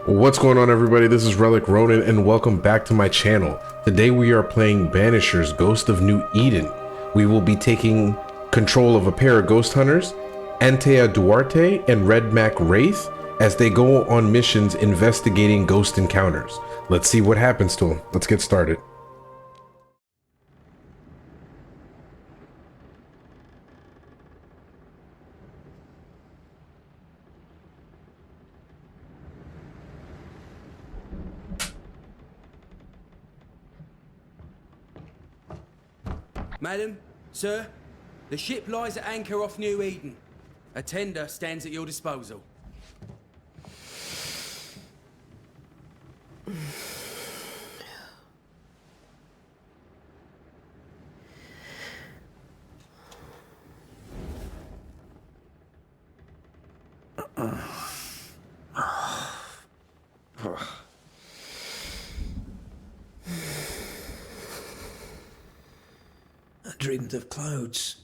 What's going on, everybody? This is Relic Ronin and welcome back to my channel. Today we are playing Banishers Ghost of New Eden. We will be taking control of a pair of ghost hunters, Antea Duarte and Red Mac Wraith, as they go on missions investigating ghost encounters. Let's see what happens to them. Let's get started. Madam, sir, the ship lies at anchor off New Eden. A tender stands at your disposal. I dreamed of clouds.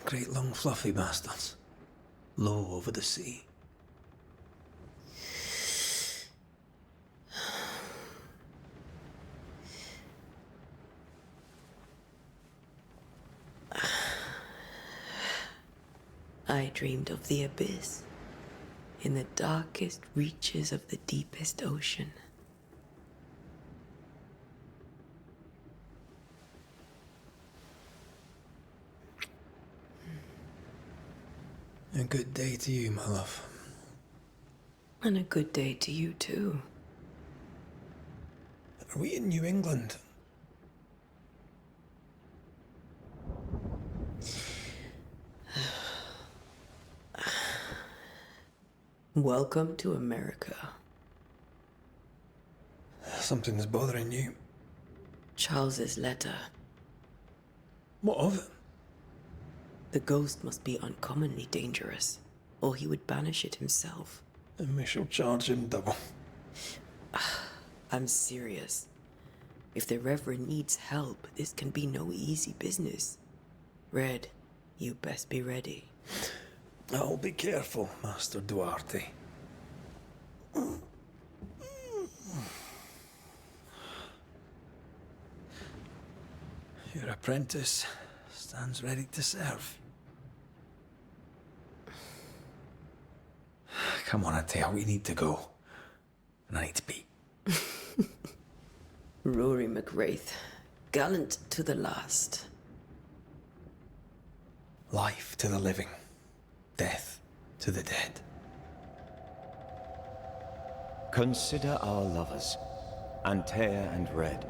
Great long fluffy bastards. Low over the sea. I dreamed of the abyss, in the darkest reaches of the deepest ocean. A good day to you, my love. And a good day to you, too. Are we in New England? Welcome to America. Something's bothering you. Charles's letter. What of it? The ghost must be uncommonly dangerous, or he would banish it himself. And we shall charge him double. I'm serious. If the Reverend needs help, this can be no easy business. Red, you best be ready. I'll be careful, Master Duarte. Your apprentice stands ready to serve. Come on, Antea, we need to go. And I need to pee. Rory McWraith, gallant to the last. Life to the living. Death to the dead. Consider our lovers, Antea and Red,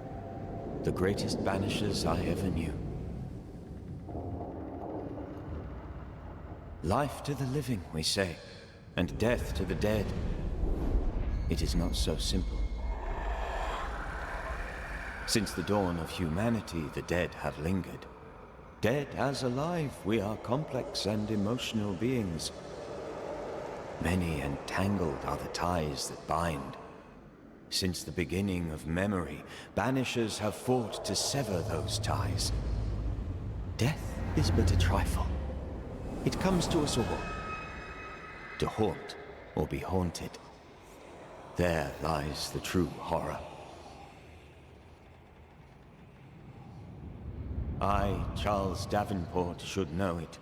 the greatest banishers I ever knew. Life to the living, we say, and death to the dead. It is not so simple. Since the dawn of humanity, the dead have lingered. Dead as alive, we are complex and emotional beings. Many and tangled are the ties that bind. Since the beginning of memory, banishers have fought to sever those ties. Death is but a trifle. It comes to us all. To haunt or be haunted. There lies the true horror. I, Charles Davenport, should know it.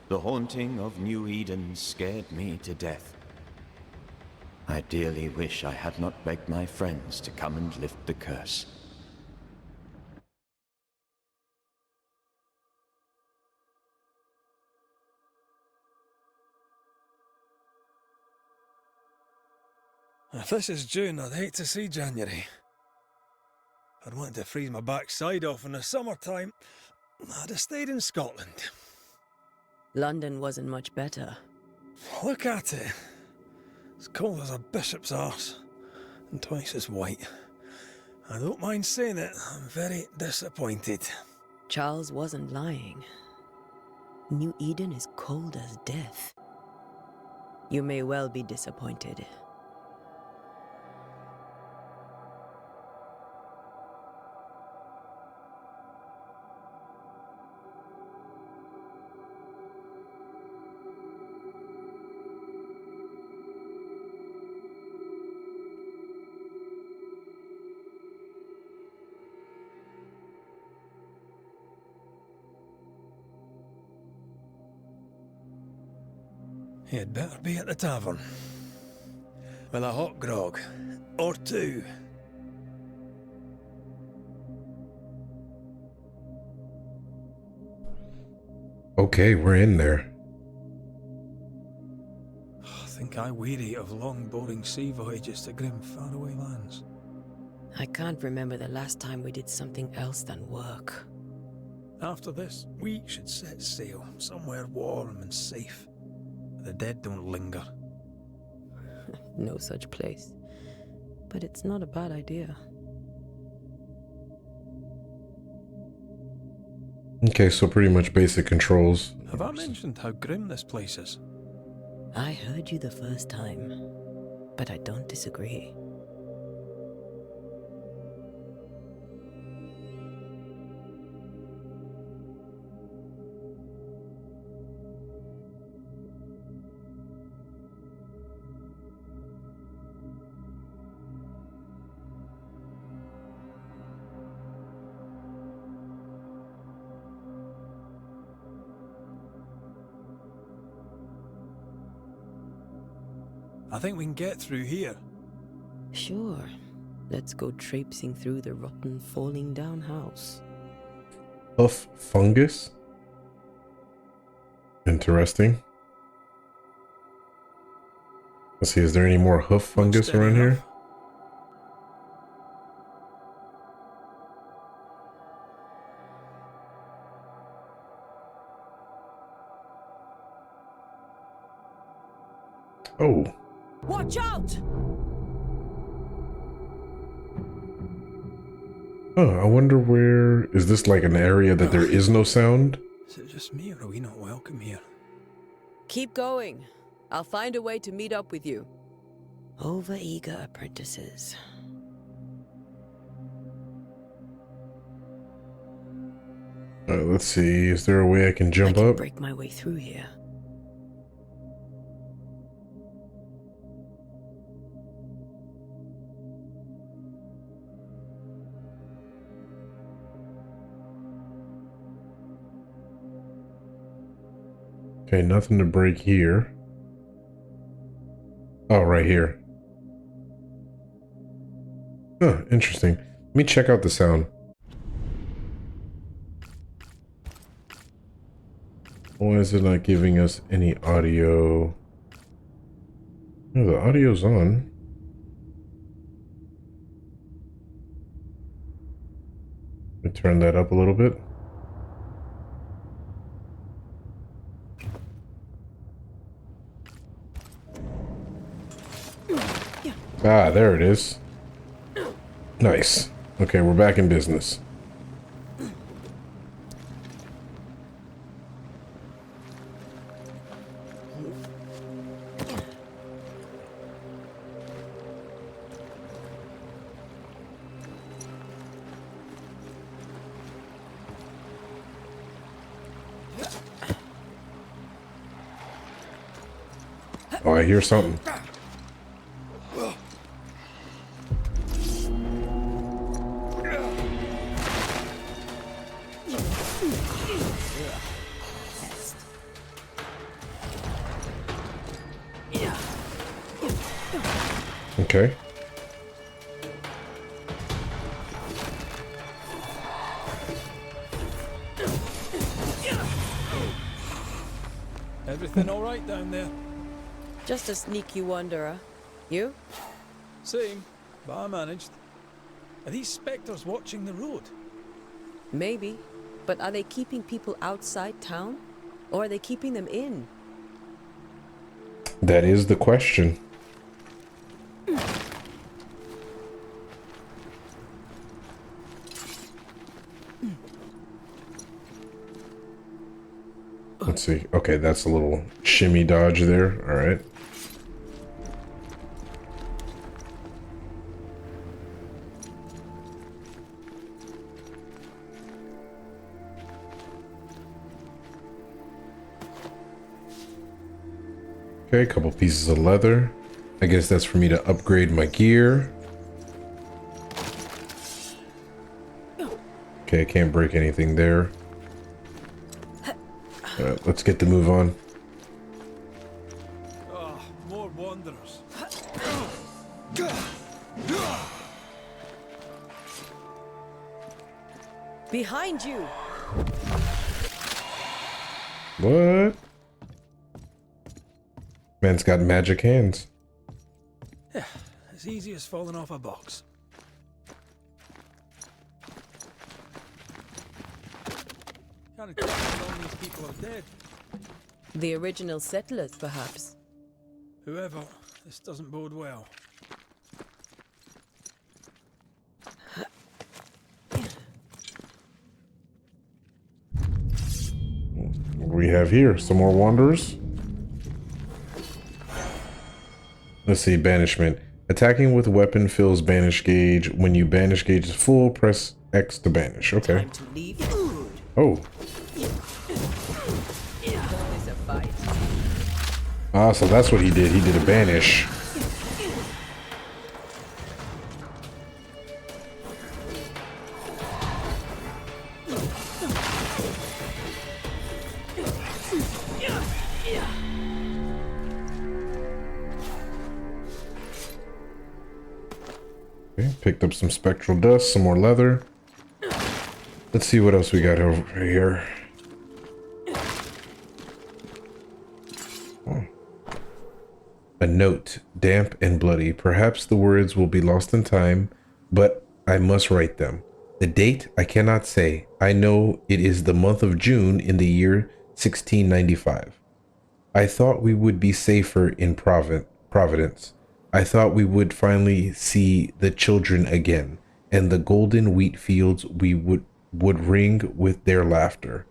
The haunting of New Eden scared me to death. I dearly wish I had not begged my friends to come and lift the curse. If this is June, I'd hate to see January. I'd want to freeze my backside off in the summertime. I'd have stayed in Scotland. London wasn't much better. Look at it. As cold as a bishop's arse. And twice as white. I don't mind saying it, I'm very disappointed. Charles wasn't lying. New Eden is cold as death. You may well be disappointed. He'd better be at the tavern. With a hot grog. Or two. Okay, we're in there. I think I weary of long, boring sea voyages to grim, faraway lands. I can't remember the last time we did something else than work. After this, we should set sail somewhere warm and safe. The dead don't linger. No such place. But it's not a bad idea. Okay, so pretty much basic controls. Have I mentioned how grim this place is? I heard you the first time, but I don't disagree. I think we can get through here. Sure. Let's go traipsing through the rotten, falling down house. Hoof fungus. Interesting. Let's see, is there any more hoof fungus Steady around enough. here? Oh, Watch out! I wonder where... Is this like an area that there is no sound? Is it just me, or are we not welcome here? Keep going. I'll find a way to meet up with you. Overeager apprentices. Let's see, is there a way I can I jump can up? break my way through here. Okay, nothing to break here. Oh, right here. Huh, interesting. Let me check out the sound. Why is it not giving us any audio? No, the audio's on. Let me turn that up a little bit. Ah, there it is. Nice. Okay, we're back in business. Oh, I hear something. Okay. Everything all right down there? Just a sneaky wanderer. You? Same, but I managed. Are these spectres watching the road? Maybe. But are they keeping people outside town? Or are they keeping them in? That is the question. Let's see. Okay, that's a little shimmy dodge there. All right. Okay, a couple pieces of leather. I guess that's for me to upgrade my gear. Okay, I can't break anything there. Let's get the move on. More wanderers. Behind you! What? Man's got magic hands. Yeah, as easy as falling off a box. Can't tell how long these people are dead. The original settlers, perhaps. Whoever, this doesn't bode well. What do we have here? Some more wanderers? Let's see, banishment. Attacking with weapon fills banish gauge. When you banish gauge is full, press X to banish. Okay. Time to leave food. Oh. Always a fight. Ah, so that's what he did. He did a banish. Okay, picked up some spectral dust, some more leather. Let's see what else we got over here. Oh. A note, damp and bloody. Perhaps the words will be lost in time, but I must write them. The date I cannot say. I know it is the month of June in the year 1695. I thought we would be safer in Providence. I thought we would finally see the children again, and the golden wheat fields we would ring with their laughter.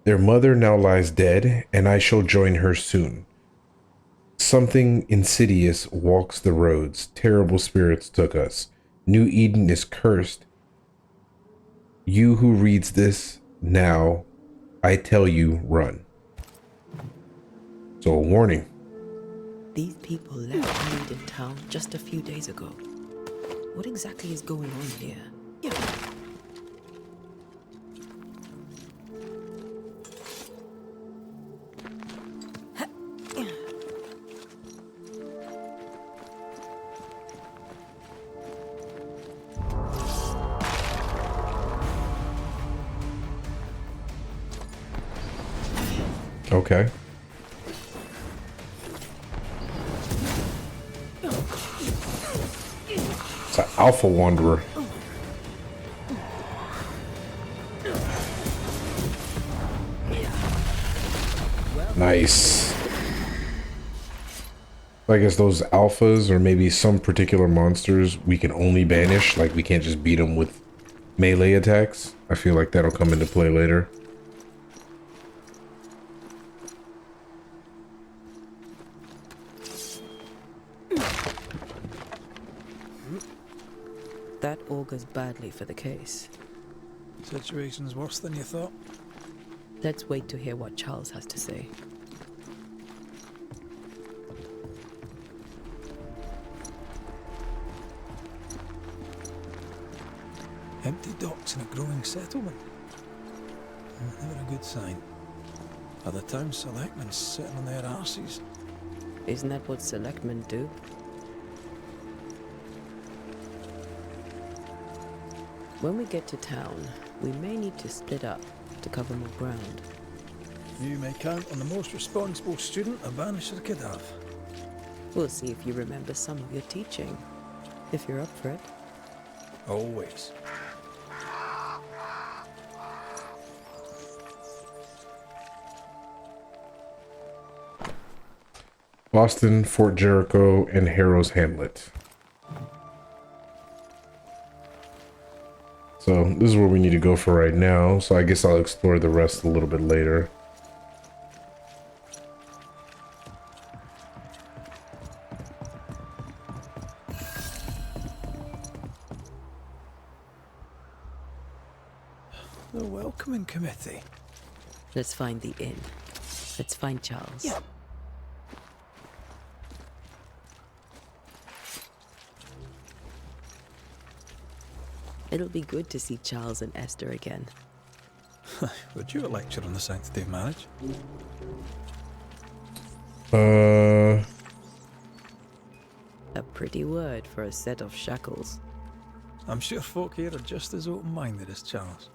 Their mother now lies dead, and I shall join her soon. Something insidious walks the roads. Terrible spirits took us. New Eden is cursed. You who reads this now, I tell you, run. So a warning. These people left Eden town just a few days ago. What exactly is going on here? Okay. It's an alpha wanderer. Nice. I guess those alphas or maybe some particular monsters we can only banish. Like we can't just beat them with melee attacks. I feel like that'll come into play later. That augurs badly for the case. Situation's worse than you thought. Let's wait to hear what Charles has to say. Empty docks in a growing settlement. Never a good sign. Are the town selectmen sitting on their arses? Isn't that what selectmen do? When we get to town, we may need to split up to cover more ground. You may count on the most responsible student a Banisher could have. We'll see if you remember some of your teaching, if you're up for it. Always. Boston, Fort Jericho, and Harrow's Hamlet. So this is where we need to go for right now. So I guess I'll explore the rest a little bit later. The welcoming committee. Let's find the inn. Let's find Charles. Yeah. It'll be good to see Charles and Esther again. Would you a lecture on the sanctity of marriage? pretty word for a set of shackles. I'm sure folk here are just as open-minded as Charles.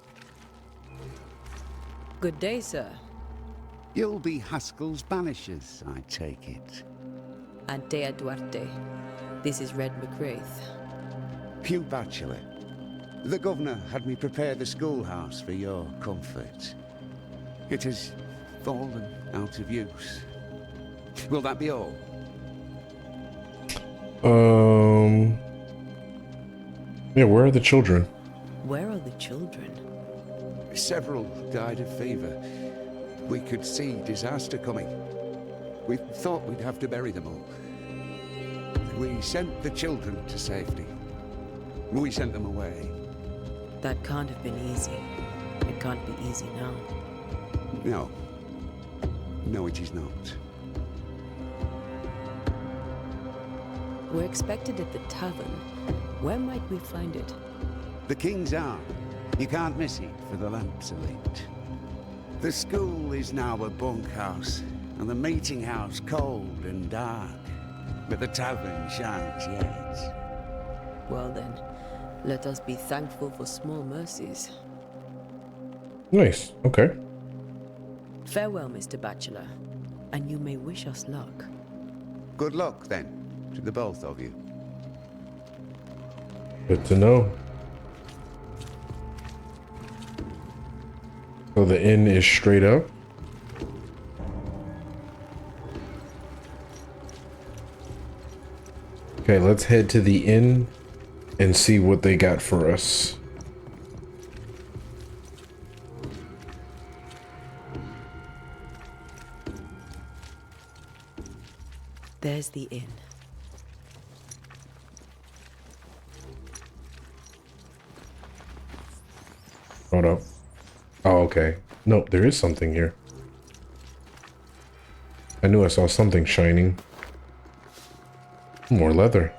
Good day, sir. You'll be Haskell's Banishers, I take it. Antea Duarte. This is Red McWraith. Pew Bachelor. The governor had me prepare the schoolhouse for your comfort. It has fallen out of use. Will that be all? Yeah, where are the children? Where are the children? Several died of fever. We could see disaster coming. We thought we'd have to bury them all. We sent the children to safety. We sent them away. That can't have been easy. It can't be easy now. No. No, it is not. We're expected at the tavern. Where might we find it? The King's Arm. You can't miss it, for the lamps are lit. The school is now a bunkhouse, and the meeting house cold and dark. But the tavern shines yet. Well then, let us be thankful for small mercies. Nice. Okay. Farewell, Mr. Bachelor, and you may wish us luck. Good luck, then, to the both of you. Good to know. So the inn is straight up. Okay, let's head to the inn and see what they got for us. There's the inn. Hold up. Oh, okay. Nope, there is something here. I knew I saw something shining. More leather.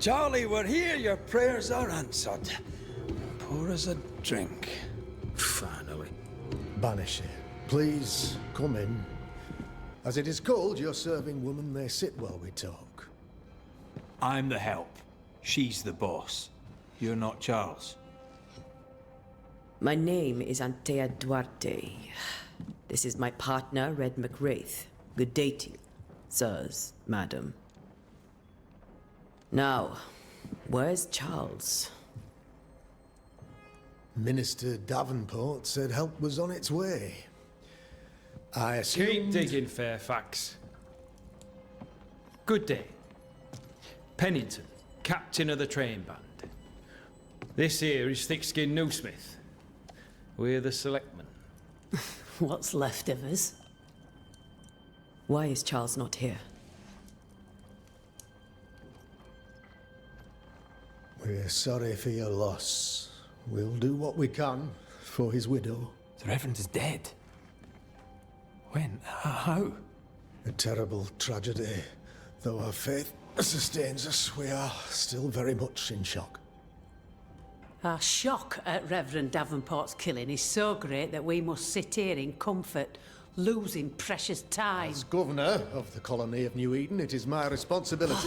Charlie, we're here. Your prayers are answered. Pour us a drink. Finally. Banisher, please come in. As it is cold, your serving woman may sit while we talk. I'm the help. She's the boss. You're not Charles. My name is Antea Duarte. This is my partner, Red McWraith. Good day to you, sirs, madam. Now, where's Charles? Minister Davenport said help was on its way. I assumed... Keep digging, Fairfax. Good day. Pennington, captain of the train band. This here is thick-skinned Newsmith. We're the selectmen. What's left of us? Why is Charles not here? We're sorry for your loss. We'll do what we can for his widow. The Reverend is dead. When? How? A terrible tragedy. Though our faith sustains us, we are still very much in shock. Our shock at Reverend Davenport's killing is so great that we must sit here in comfort, losing precious time. As governor of the colony of New Eden, it is my responsibility.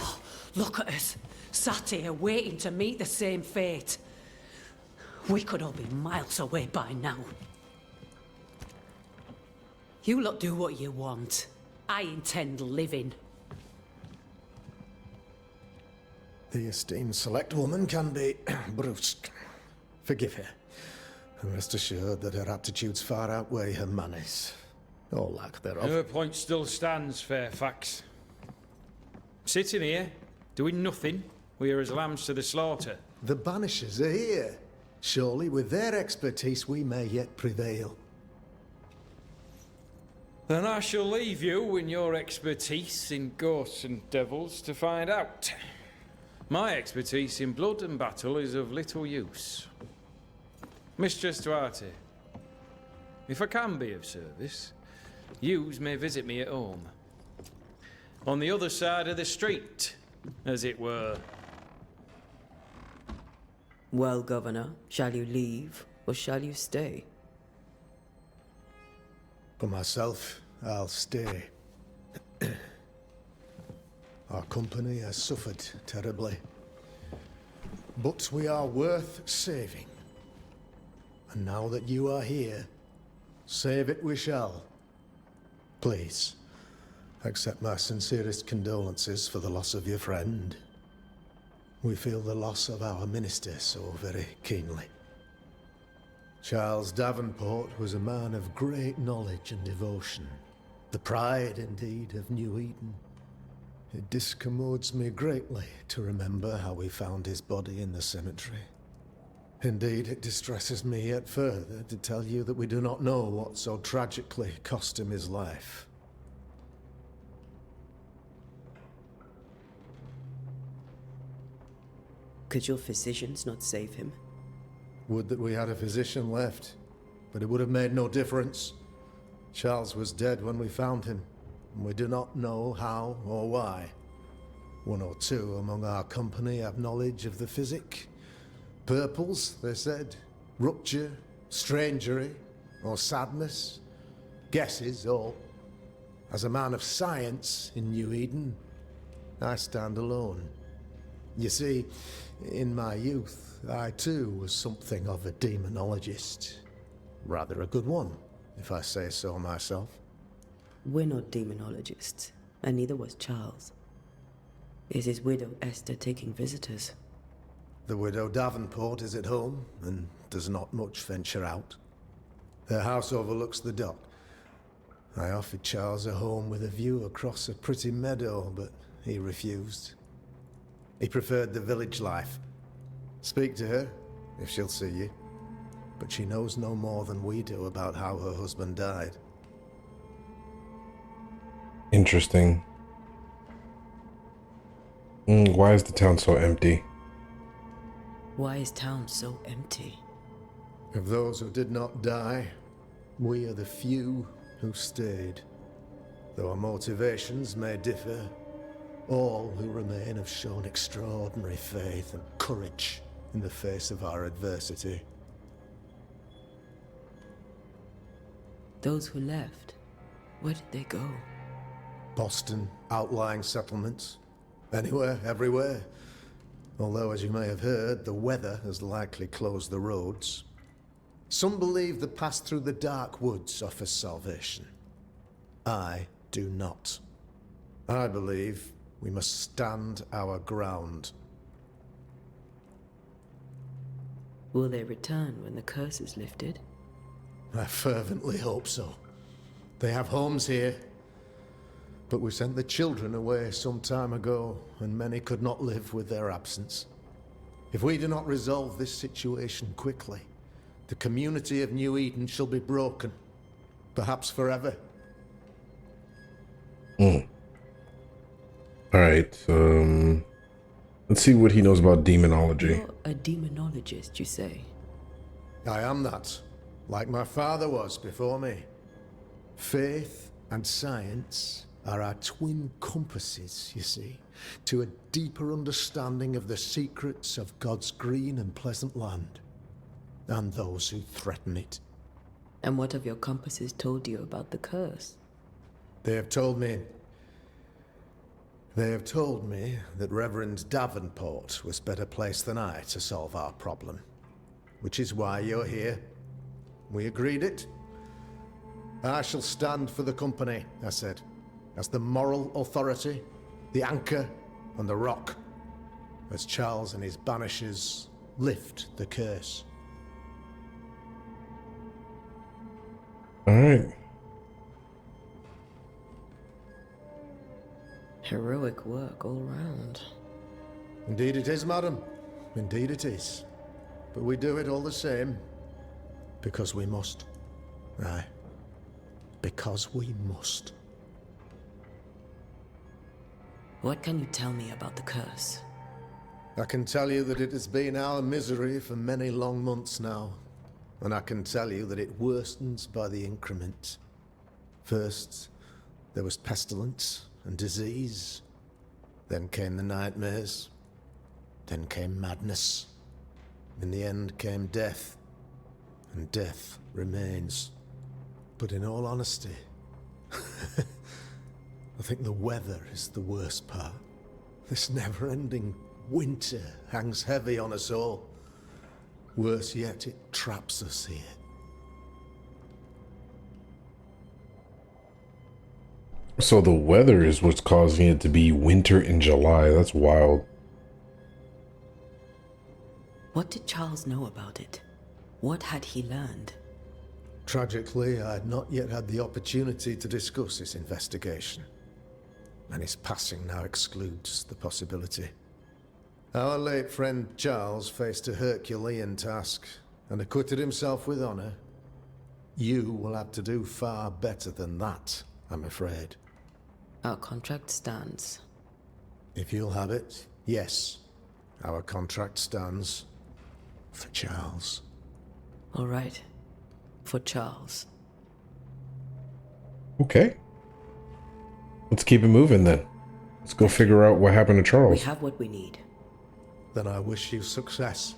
Look at us, sat here waiting to meet the same fate. We could all be miles away by now. You lot do what you want. I intend living. The esteemed select woman can be brusque. Forgive her. And rest assured that her aptitudes far outweigh her manners. Or lack thereof. Her point still stands, Fairfax. Sitting here, doing nothing, we're as lambs to the slaughter. The Banishers are here. Surely with their expertise we may yet prevail. Then I shall leave you and your expertise in ghosts and devils to find out. My expertise in blood and battle is of little use. Mistress Duarte, if I can be of service, yous may visit me at home. On the other side of the street, as it were. Well, Governor, shall you leave or shall you stay? For myself, I'll stay. Our company has suffered terribly. But we are worth saving. And now that you are here, save it we shall. Please, accept my sincerest condolences for the loss of your friend. We feel the loss of our minister so very keenly. Charles Davenport was a man of great knowledge and devotion. The pride, indeed, of New Eden. It discommodes me greatly to remember how we found his body in the cemetery. Indeed, it distresses me yet further to tell you that we do not know what so tragically cost him his life. Could your physicians not save him? Would that we had a physician left, but it would have made no difference. Charles was dead when we found him, and we do not know how or why. One or two among our company have knowledge of the physic. Purples, they said, rupture, strangery, or sadness. Guesses, all. As a man of science in New Eden, I stand alone. You see, in my youth, I too was something of a demonologist. Rather a good one, if I say so myself. We're not demonologists, and neither was Charles. Is his widow Esther taking visitors? The widow Davenport is at home, and does not much venture out. Their house overlooks the dock. I offered Charles a home with a view across a pretty meadow, but he refused. He preferred the village life. Speak to her, if she'll see you. But she knows no more than we do about how her husband died. Interesting. Why is the town so empty? Why is town so empty? Of those who did not die, we are the few who stayed. Though our motivations may differ, all who remain have shown extraordinary faith and courage in the face of our adversity. Those who left, where did they go? Boston, outlying settlements. Anywhere, everywhere. Although, as you may have heard, the weather has likely closed the roads. Some believe the path through the dark woods offers salvation. I do not. I believe we must stand our ground. Will they return when the curse is lifted? I fervently hope so. They have homes here. But we sent the children away some time ago, and many could not live with their absence. If we do not resolve this situation quickly, the community of New Eden shall be broken, perhaps forever. Alright, let's see what he knows about demonology. You're a demonologist, you say? I am that, like my father was before me. Faith and science are our twin compasses, you see, to a deeper understanding of the secrets of God's green and pleasant land, and those who threaten it. And what have your compasses told you about the curse? They have told me that Reverend Davenport was better placed than I to solve our problem, which is why you're here. We agreed it. I shall stand for the company, I said, as the moral authority, the anchor, and the rock, as Charles and his banishers lift the curse. Alright. Heroic work all round. Indeed it is, madam. Indeed it is. But we do it all the same. Because we must. Aye. Because we must. What can you tell me about the curse? I can tell you that it has been our misery for many long months now. And I can tell you that it worstens by the increment. First, there was pestilence and disease. Then came the nightmares. Then came madness. In the end came death, and death remains. But in all honesty, I think the weather is the worst part. This never-ending winter hangs heavy on us all. Worse yet, it traps us here. So the weather is what's causing it to be winter in July. That's wild. What did Charles know about it? What had he learned? Tragically, I had not yet had the opportunity to discuss his investigation, and his passing now excludes the possibility. Our late friend Charles faced a Herculean task and acquitted himself with honor. You will have to do far better than that, I'm afraid. Our contract stands. If you'll have it, yes. Our contract stands for Charles. All right. For Charles. Okay. Let's keep it moving then. Let's go figure out what happened to Charles. We have what we need. Then I wish you success.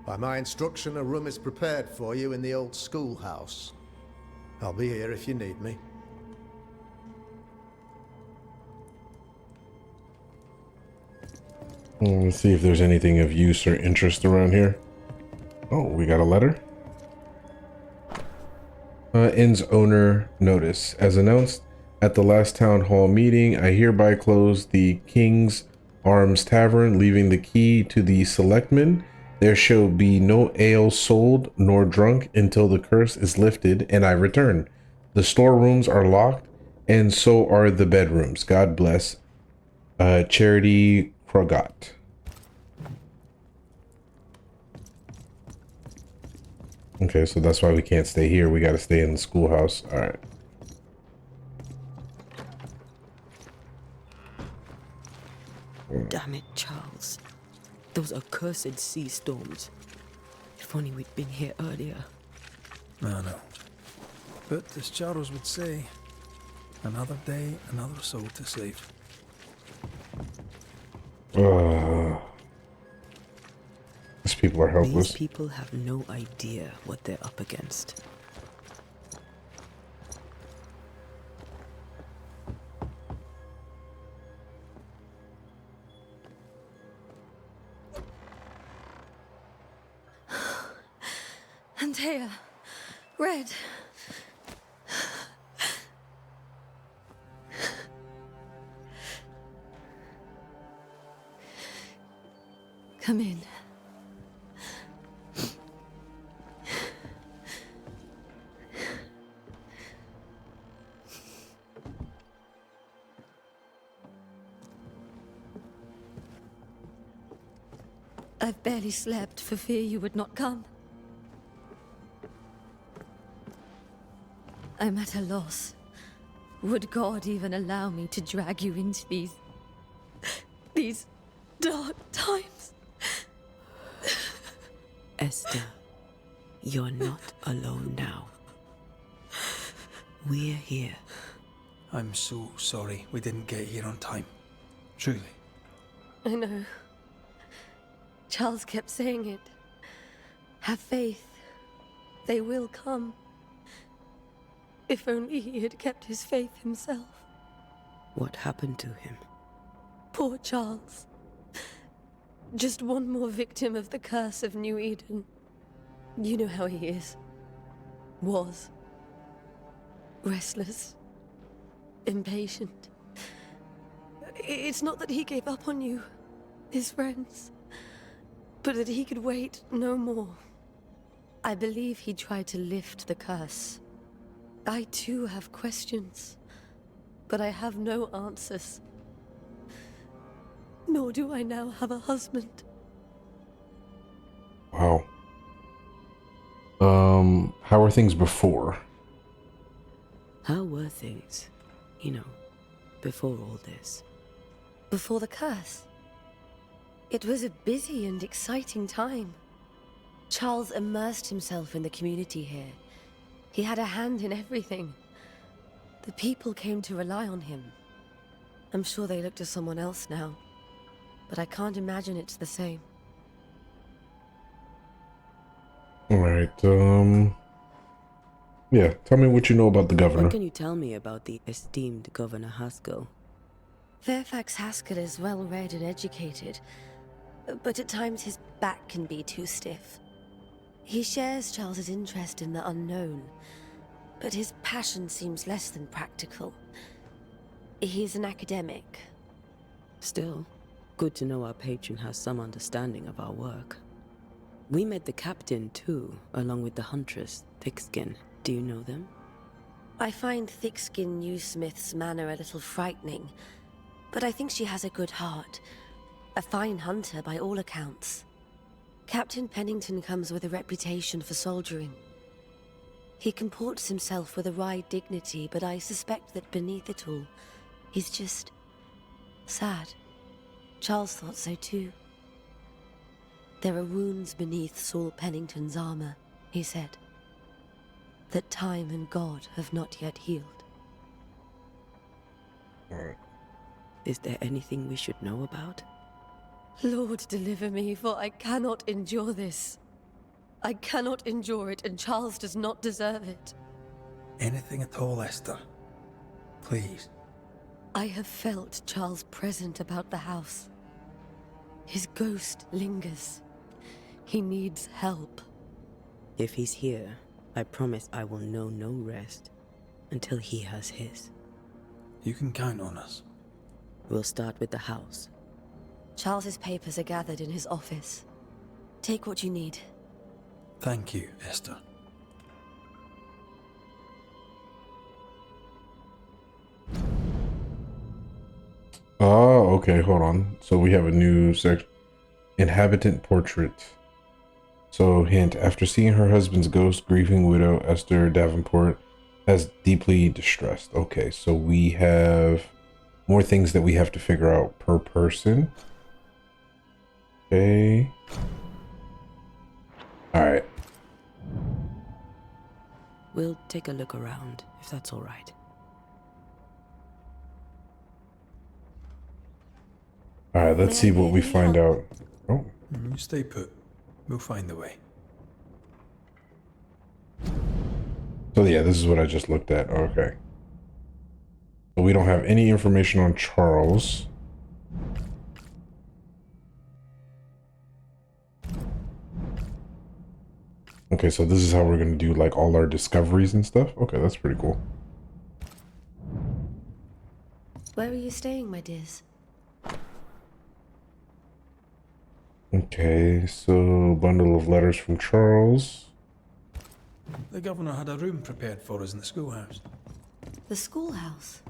By my instruction, a room is prepared for you in the old schoolhouse. I'll be here if you need me. Let's see if there's anything of use or interest around here. Oh, we got a letter. Inn's owner notice. As announced at the last town hall meeting, I hereby close the King's Arms Tavern, leaving the key to the selectmen. There shall be no ale sold nor drunk until the curse is lifted and I return. The storerooms are locked, and so are the bedrooms. God bless. Charity Krogot. Okay, so that's why we can't stay here. We got to stay in the schoolhouse. All right. Damn it, Charles. Those accursed sea storms. If only we'd been here earlier. I know. But as Charles would say, another day, another soul to save. These people are helpless. These people have no idea what they're up against. Antea, Red. Come in. I've barely slept for fear you would not come. I'm at a loss. Would God even allow me to drag you into these dark times? Esther, you're not alone now. We're here. I'm so sorry we didn't get here on time. Truly. I know. Charles kept saying it. Have faith. They will come. If only he had kept his faith himself. What happened to him? Poor Charles. Just one more victim of the curse of New Eden. You know how he is. Was. Restless. Impatient. It's not that he gave up on you, his friends, but that he could wait no more. I believe he tried to lift the curse. I too have questions, but I have no answers. Nor do I now have a husband. Wow. How were things before? How were things, before all this? Before the curse? It was a busy and exciting time. Charles immersed himself in the community here. He had a hand in everything. The people came to rely on him. I'm sure they look to someone else now, but I can't imagine it's the same. Alright, yeah, tell me what you know about the governor. What can you tell me about the esteemed Governor Haskell? Fairfax Haskell is well read and educated, but at times his back can be too stiff. He shares Charles's interest in the unknown, but his passion seems less than practical. He's an academic. Still, good to know our patron has some understanding of our work. We met the captain too, along with the huntress, Thickskin. Do you know them? I find Thickskin Newsmith's manner a little frightening, but I think she has a good heart. A fine hunter by all accounts. Captain Pennington comes with a reputation for soldiering. He comports himself with a wry dignity, but I suspect that beneath it all, he's just sad. Charles thought so too. There are wounds beneath Saul Pennington's armor, he said, that time and God have not yet healed. Is there anything we should know about? Lord, deliver me, for I cannot endure this. I cannot endure it, and Charles does not deserve it. Anything at all, Esther. Please. I have felt Charles present about the house. His ghost lingers. He needs help. If he's here, I promise I will know no rest until he has his. You can count on us. We'll start with the house. Charles's papers are gathered in his office. Take what you need. Thank you, Esther. Oh, okay, hold on. So we have a new section. Inhabitant portrait. So, hint, after seeing her husband's ghost, grieving widow Esther Davenport has deeply distressed. Okay, so we have more things that we have to figure out per person. Okay. Alright. We'll take a look around, if that's all right. Alright, let's see what we find out. Oh. You stay put. We'll find a way. So yeah, this is what I just looked at. Okay. So we don't have any information on Charles. Okay, so this is how we're going to do like all our discoveries and stuff. Okay, that's pretty cool. Where are you staying, my dears? Okay, so bundle of letters from Charles. The governor had a room prepared for us in the schoolhouse. The schoolhouse?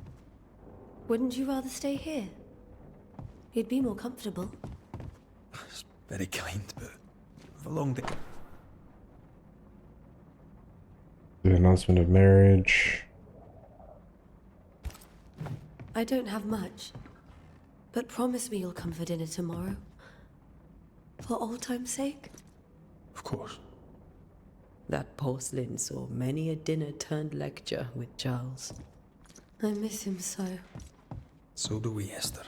Wouldn't you rather stay here? You'd be more comfortable. It's very kind, but I've a long day. The announcement of marriage. I don't have much, but promise me you'll come for dinner tomorrow. For old time's sake? Of course. That porcelain saw many a dinner turned lecture with Charles. I miss him so. So do we, Esther.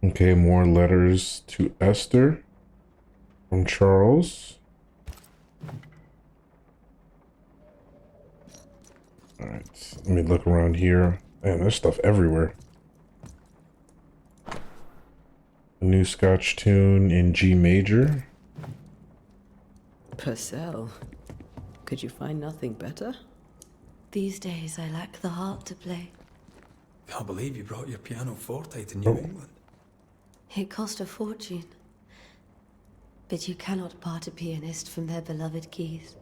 Okay, more letters to Esther from Charles. Alright, let me look around here. Man, there's stuff everywhere. A new Scotch tune in G major. Purcell. Could you find nothing better? These days I lack the heart to play. Can't believe you brought your piano forte to New England. It cost a fortune. But you cannot part a pianist from their beloved keys.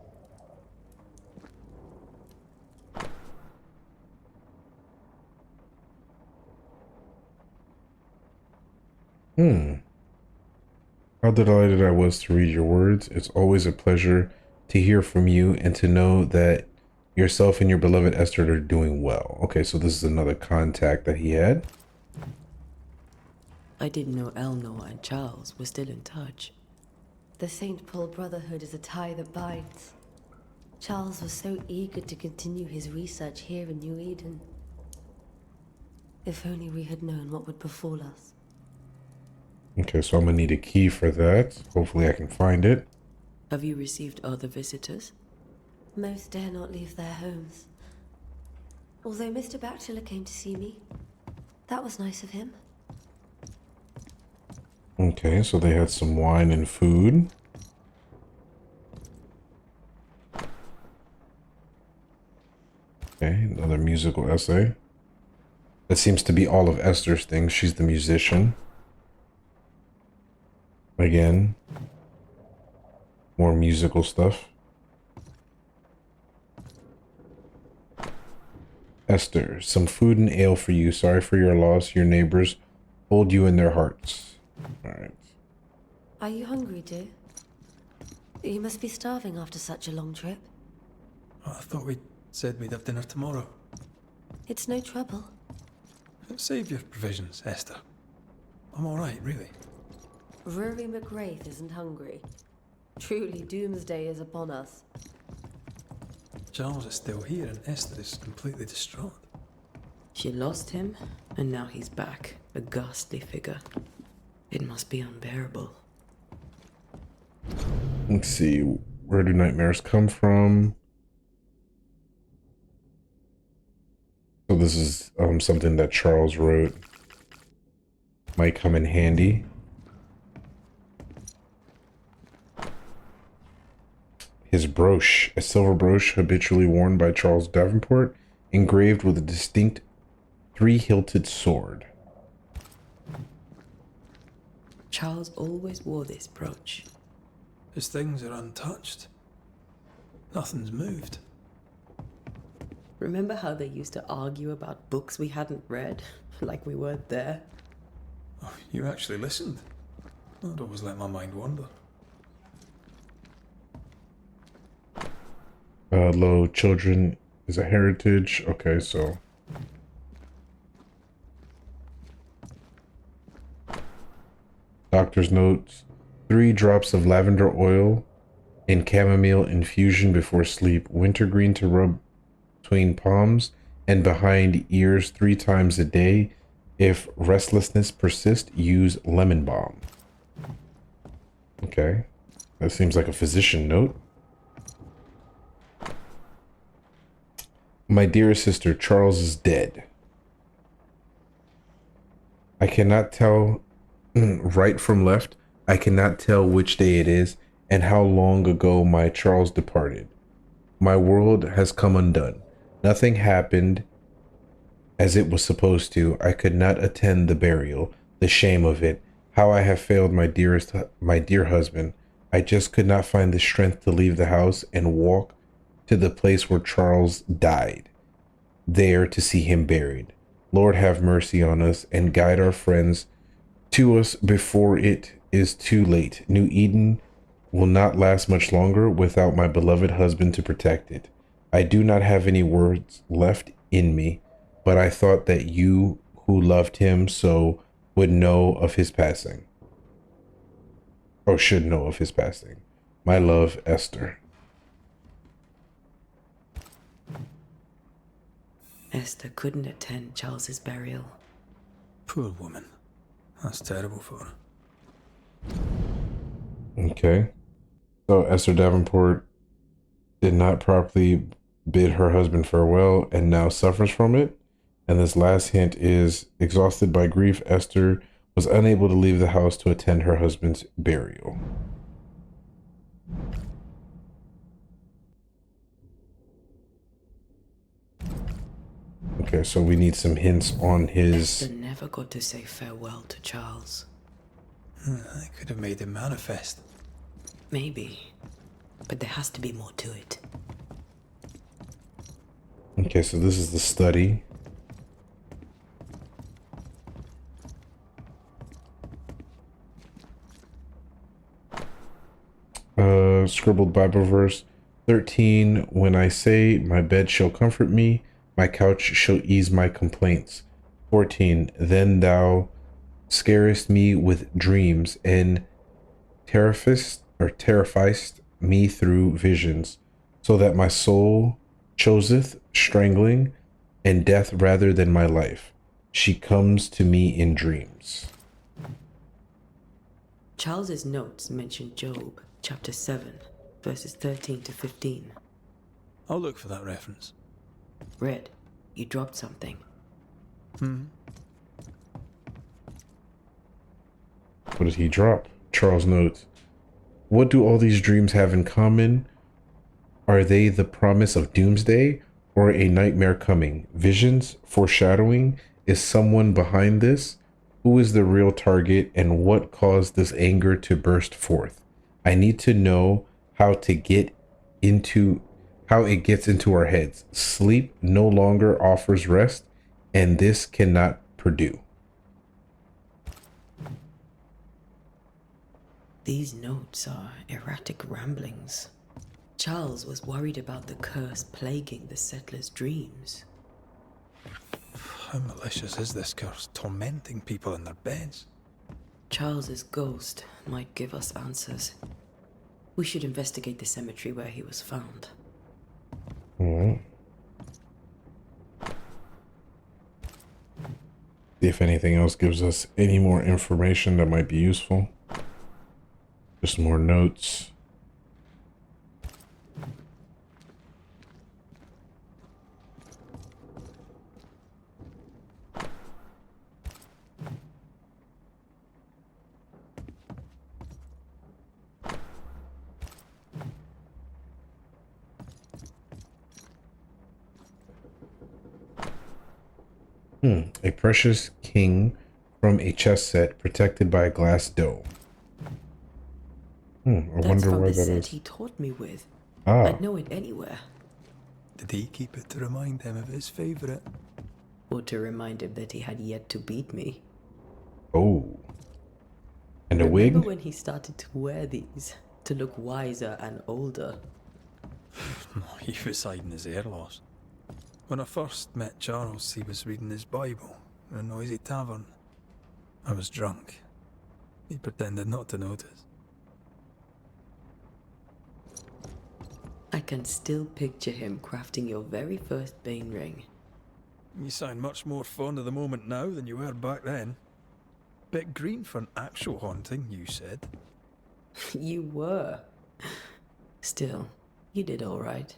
How delighted I was to read your words. It's always a pleasure to hear from you and to know that yourself and your beloved Esther are doing well. Okay, so this is another contact that he had. I didn't know Eleanor and Charles were still in touch. The St. Paul Brotherhood is a tie that binds. Charles was so eager to continue his research here in New Eden. If only we had known what would befall us. Okay, so I'm gonna need a key for that. Hopefully I can find it. Have you received other visitors? Most dare not leave their homes. Although Mr. Bachelor came to see me. That was nice of him. Okay, so they had some wine and food. Okay, another musical essay. That seems to be all of Esther's things. She's the musician. Again, more musical stuff. Esther, some food and ale for you. Sorry for your loss. Your neighbors hold you in their hearts. All right. Are you hungry, dear? You must be starving after such a long trip. I thought we said we'd have dinner tomorrow. It's no trouble. Save your provisions, Esther. I'm all right, really. Rory McGrath isn't hungry. Truly, doomsday is upon us. Charles is still here and Esther is completely distraught. She lost him, and now he's back, a ghastly figure. It must be unbearable. Let's see. Where do nightmares come from? So this is something that Charles wrote. Might come in handy. His brooch, a silver brooch habitually worn by Charles Davenport, engraved with a distinct three-hilted sword. Charles always wore this brooch. His things are untouched. Nothing's moved. Remember how they used to argue about books we hadn't read? Like we weren't there? Oh, you actually listened. I'd always let my mind wander. Low children is a heritage. Okay, so doctor's notes: 3 drops of lavender oil in chamomile infusion before sleep. Wintergreen to rub between palms and behind ears 3 times a day. If restlessness persists, use lemon balm. Okay, that seems like a physician note. My dear sister, Charles is dead. I cannot tell right from left. I cannot tell which day it is and how long ago my Charles departed. My world has come undone. Nothing happened as it was supposed to. I could not attend the burial. The shame of it. How I have failed my dear husband. I just could not find the strength to leave the house and walk to the place where Charles died, there to see him buried. Lord, have mercy on us and guide our friends to us before it is too late. New Eden will not last much longer without my beloved husband to protect it. I do not have any words left in me, but I thought that you, who loved him so, would know of his passing. Or should know of his passing. My love, Esther. Esther couldn't attend Charles's burial. Poor woman. That's terrible for her. Okay. So Esther Davenport did not properly bid her husband farewell and now suffers from it. And this last hint is: exhausted by grief, Esther was unable to leave the house to attend her husband's burial. Okay, so we need some hints on his... Esther never got to say farewell to Charles. I could have made him manifest. Maybe, but there has to be more to it. Okay, so this is the study. Scribbled Bible verse 13. When I say my bed shall comfort me, my couch shall ease my complaints. 14. Then thou scarest me with dreams and terrifiest me through visions, so that my soul chooseth strangling and death rather than my life. She comes to me in dreams. Charles's notes mention Job, chapter 7, verses 13 to 15. I'll look for that reference. Red, you dropped something. What did he drop? Charles notes. What do all these dreams have in common? Are they the promise of doomsday or a nightmare coming? Visions? Foreshadowing? Is someone behind this? Who is the real target and what caused this anger to burst forth? I need to know how it gets into our heads. Sleep no longer offers rest, and this cannot pursue. These notes are erratic ramblings. Charles was worried about the curse plaguing the settlers' dreams. How malicious is this curse, tormenting people in their beds? Charles's ghost might give us answers. We should investigate the cemetery where he was found. See if anything else gives us any more information that might be useful. Just more notes. A precious king from a chess set protected by a glass dome. I wonder where that That's from the is. set he taught me with. Ah, I'd know it anywhere. Did he keep it to remind him of his favourite? Or to remind him that he had yet to beat me. oh. And a wig? Remember when he started to wear these to look wiser and older? He was hiding his hair loss. When I first met Charles, he was reading his Bible in a noisy tavern. I was drunk. He pretended not to notice. I can still picture him crafting your very first Bane ring. You sound much more fond of the moment now than you were back then. Bit green for an actual haunting, you said. You were. Still, you did all right.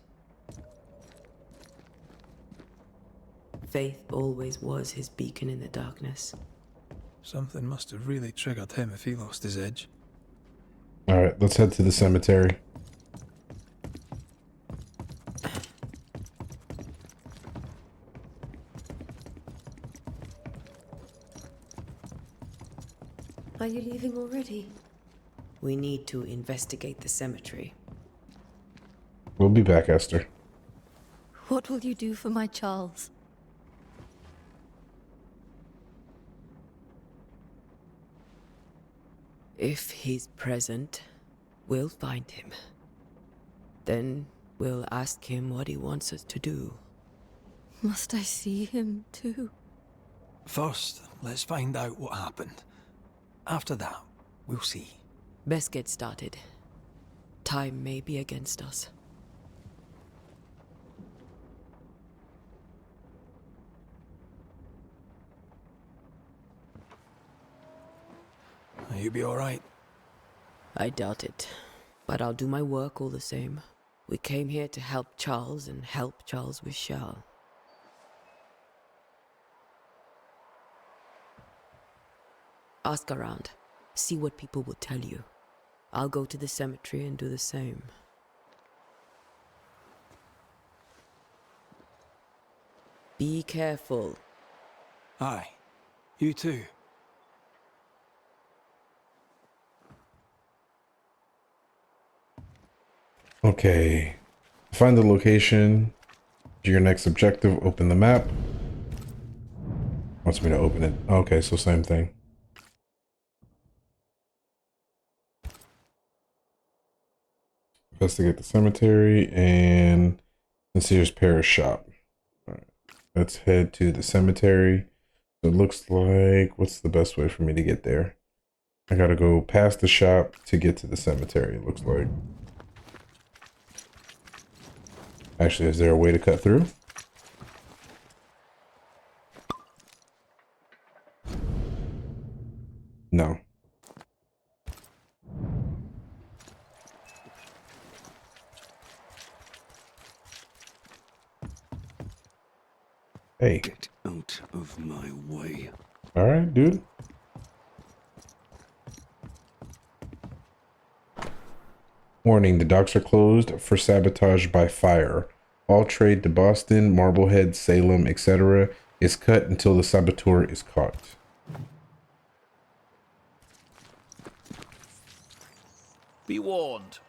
Faith always was his beacon in the darkness. Something must have really triggered him if he lost his edge. Alright, let's head to the cemetery. Are you leaving already? We need to investigate the cemetery. We'll be back, Esther. What will you do for my Charles? If he's present, we'll find him. Then we'll ask him what he wants us to do. Must I see him too? First, let's find out what happened. After that, we'll see. Best get started. Time may be against us. You'll be alright. I doubt it, but I'll do my work all the same. We came here to help Charles and help Charles with Shal. Ask around. See what people will tell you. I'll go to the cemetery and do the same. Be careful. Aye. You too. Okay. Find the location. Do your next objective. Open the map. Wants me to open it. Okay, so same thing. Investigate the cemetery and Sincere's Parish shop. All right. Let's head to the cemetery. So it looks like, what's the best way for me to get there? I gotta go past the shop to get to the cemetery, it looks like. Actually, is there a way to cut through? No. Hey. Get out of my way. All right, dude. Warning, the docks are closed for sabotage by fire. All trade to Boston, Marblehead, Salem, etc. is cut until the saboteur is caught. Be warned.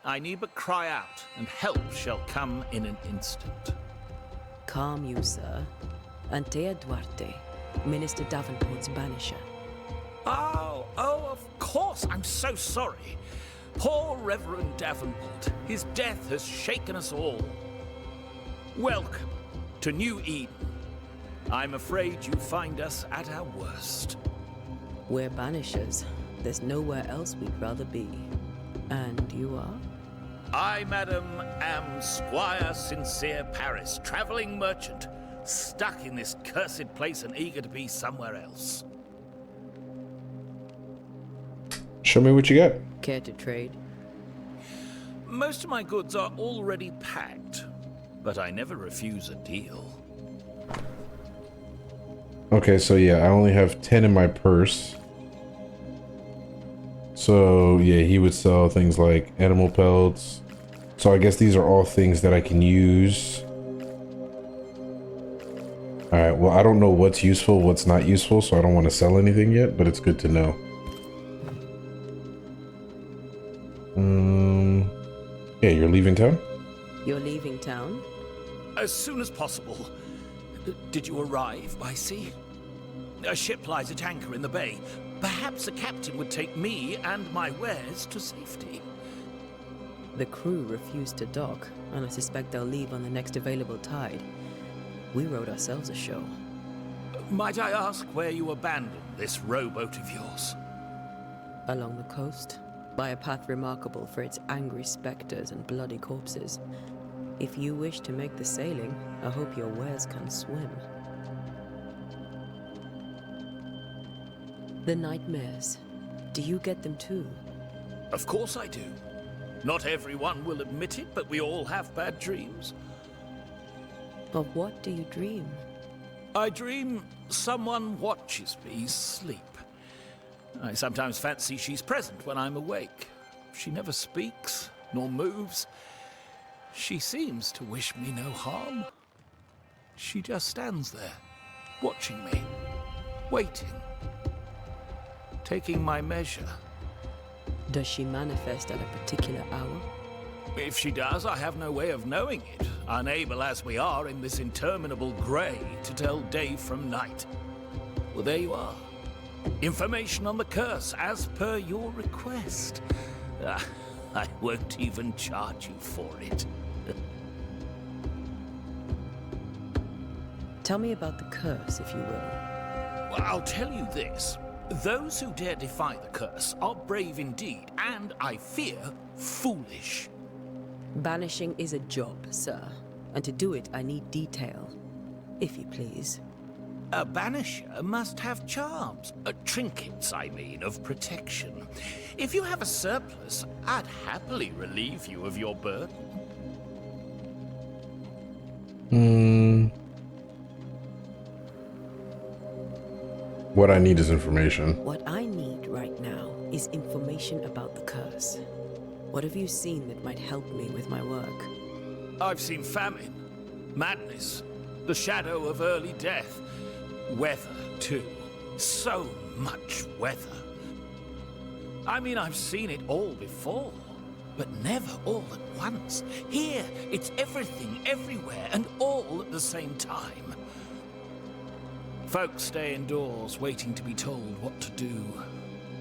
I need but cry out, and help shall come in an instant. Calm you, sir. Antea Duarte, Minister Davenport's banisher. Oh, of course. I'm so sorry. Poor Reverend Davenport. His death has shaken us all. Welcome to New Eden. I'm afraid you find us at our worst. We're banishers. There's nowhere else we'd rather be. And you are? I, madam, am Squire Sincere Paris, traveling merchant, stuck in this cursed place and eager to be somewhere else. Show me what you got. Care to trade? Most of my goods are already packed, but I never refuse a deal. Okay, so yeah, I only have 10 in my purse. So yeah, he would sell things like animal pelts. So I guess these are all things that I can use. All right, well, I don't know what's useful, what's not useful, so I don't want to sell anything yet, but it's good to know. Yeah, you're leaving town? You're leaving town? As soon as possible. Did you arrive by sea? A ship lies at anchor in the bay. Perhaps the captain would take me and my wares to safety. The crew refused to dock, and I suspect they'll leave on the next available tide. We wrote ourselves a show. Might I ask where you abandoned this rowboat of yours? Along the coast, by a path remarkable for its angry specters and bloody corpses. If you wish to make the sailing, I hope your wares can swim. The nightmares, do you get them too? Of course I do. Not everyone will admit it, but we all have bad dreams. Of what do you dream? I dream someone watches me sleep. I sometimes fancy she's present when I'm awake. She never speaks, nor moves. She seems to wish me no harm. She just stands there, watching me, waiting, taking my measure. Does she manifest at a particular hour? If she does, I have no way of knowing it, unable as we are in this interminable grey to tell day from night. Well, there you are. Information on the curse, as per your request. I won't even charge you for it. Tell me about the curse, if you will. Well, I'll tell you this. Those who dare defy the curse are brave indeed, and, I fear, foolish. Banishing is a job, sir. And to do it, I need detail. If you please. A banisher must have charms. Trinkets, I mean, of protection. If you have a surplus, I'd happily relieve you of your burden. What I need is information. What I need right now is information about the curse. What have you seen that might help me with my work? I've seen famine, madness, the shadow of early death. Weather, too. So much weather. I mean, I've seen it all before, but never all at once. Here, it's everything, everywhere, and all at the same time. Folks stay indoors, waiting to be told what to do.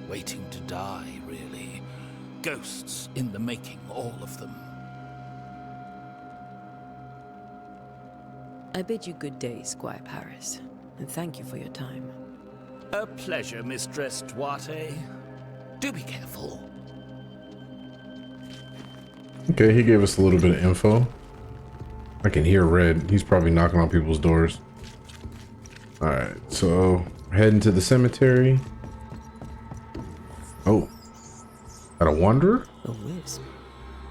Waiting to die, really. Ghosts in the making, all of them. I bid you good day, Squire Paris, and thank you for your time. A pleasure, Mistress Duarte. Do be careful. Okay, he gave us a little bit of info. I can hear Red. He's probably knocking on people's doors. Alright, so heading to the cemetery. Oh, got a wanderer? A wisp.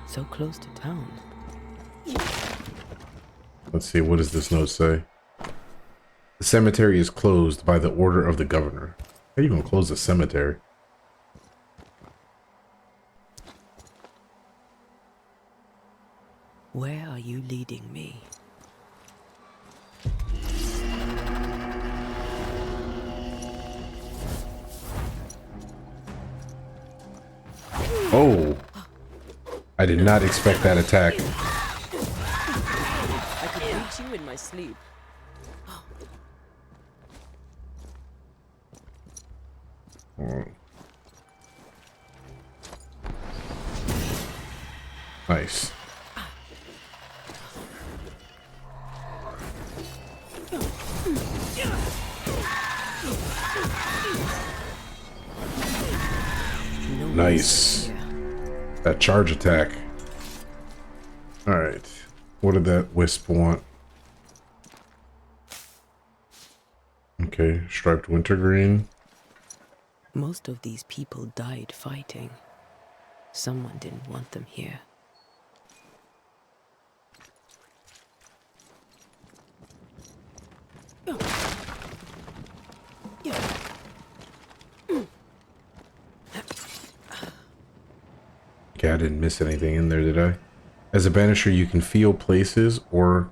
So close to town. Let's see, what does this note say? The cemetery is closed by the order of the governor. How are you gonna close the cemetery? Where are you leading me? Oh, I did not expect that attack. I could reach you in my sleep. Nice. Nice. That charge attack. Alright. What did that wisp want? Okay, striped wintergreen. Most of these people died fighting. Someone didn't want them here. Okay, I didn't miss anything in there, did I? As a banisher, you can feel places or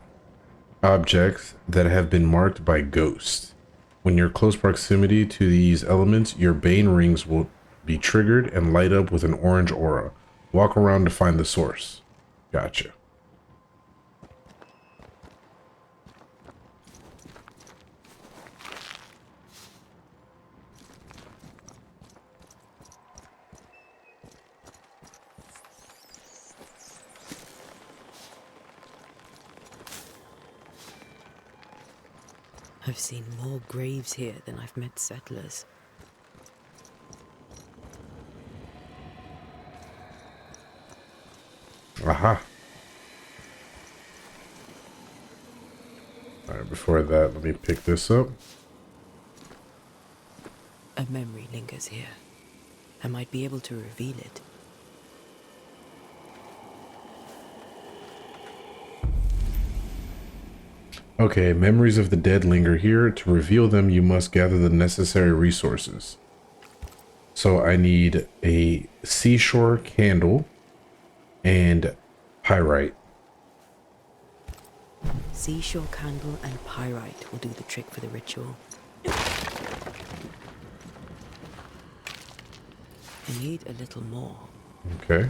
objects that have been marked by ghosts. When you're close proximity to these elements, your bane rings will be triggered and light up with an orange aura. Walk around to find the source. Gotcha. I've seen more graves here than I've met settlers. Aha. Alright, before that, let me pick this up. A memory lingers here. I might be able to reveal it. Okay, memories of the dead linger here. To reveal them, you must gather the necessary resources. So I need a seashore candle and pyrite. Seashore candle and pyrite will do the trick for the ritual. I need a little more. Okay.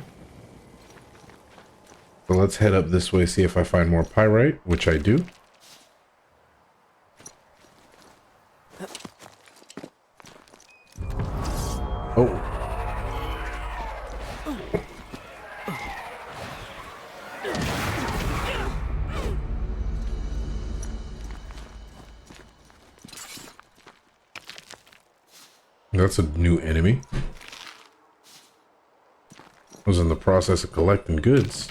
So let's head up this way, see if I find more pyrite, which I do. Oh. That's a new enemy. I was in the process of collecting goods.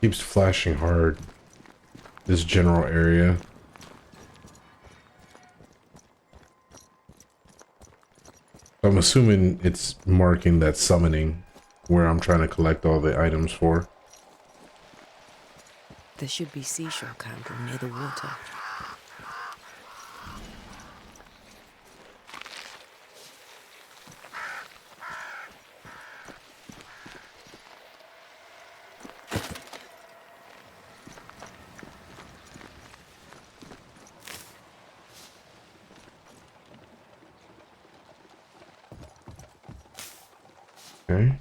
Keeps flashing hard. This general area. I'm assuming it's marking that summoning where I'm trying to collect all the items for. There should be seashore candle near the water. Okay.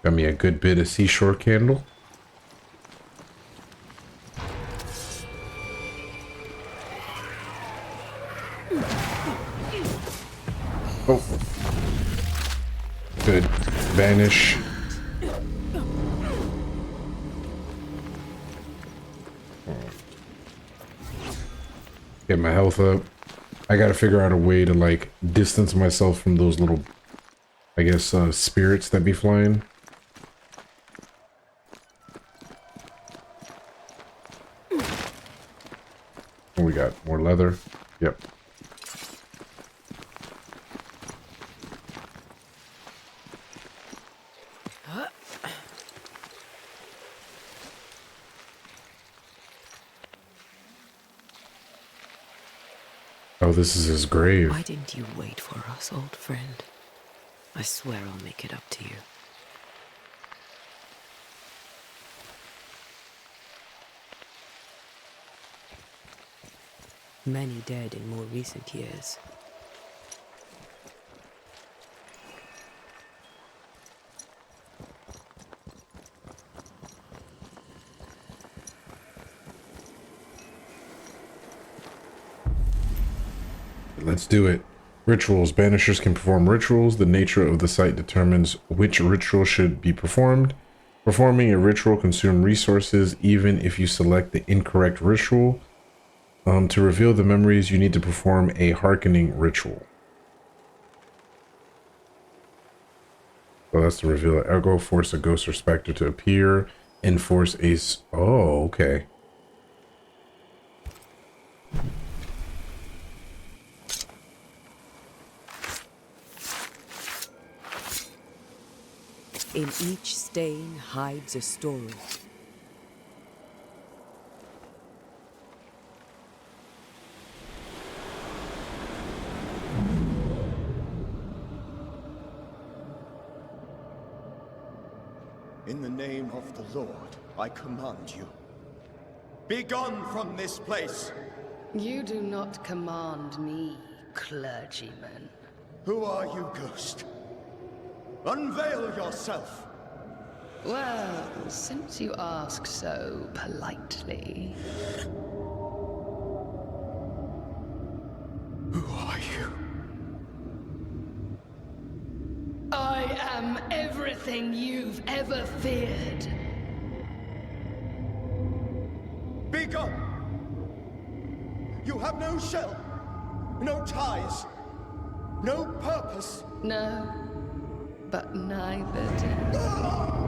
Got me a good bit of seashore candle. Oh. Good. Banish. Get my health up. I gotta figure out a way to like distance myself from those little, I guess, spirits that be flying. Oh, we got more leather. Yep. Oh, this is his grave. Why didn't you wait for us, old friend? I swear I'll make it up to you. Many dead in more recent years. Let's do it. Rituals. Banishers can perform rituals. The nature of the site determines which ritual should be performed. Performing a ritual consumes resources even if you select the incorrect ritual. To reveal the memories, you need to perform a hearkening ritual. So that's to reveal it. Ergo, force a ghost or specter to appear. Enforce a... Oh, okay. In each stain hides a story. In the name of the Lord, I command you. Be gone from this place! You do not command me, clergyman. Who are you, ghost? Unveil yourself! Well, since you ask so politely... Who are you? I am everything you've ever feared. Be gone! You have no shell, no ties, no purpose. No, but neither do I.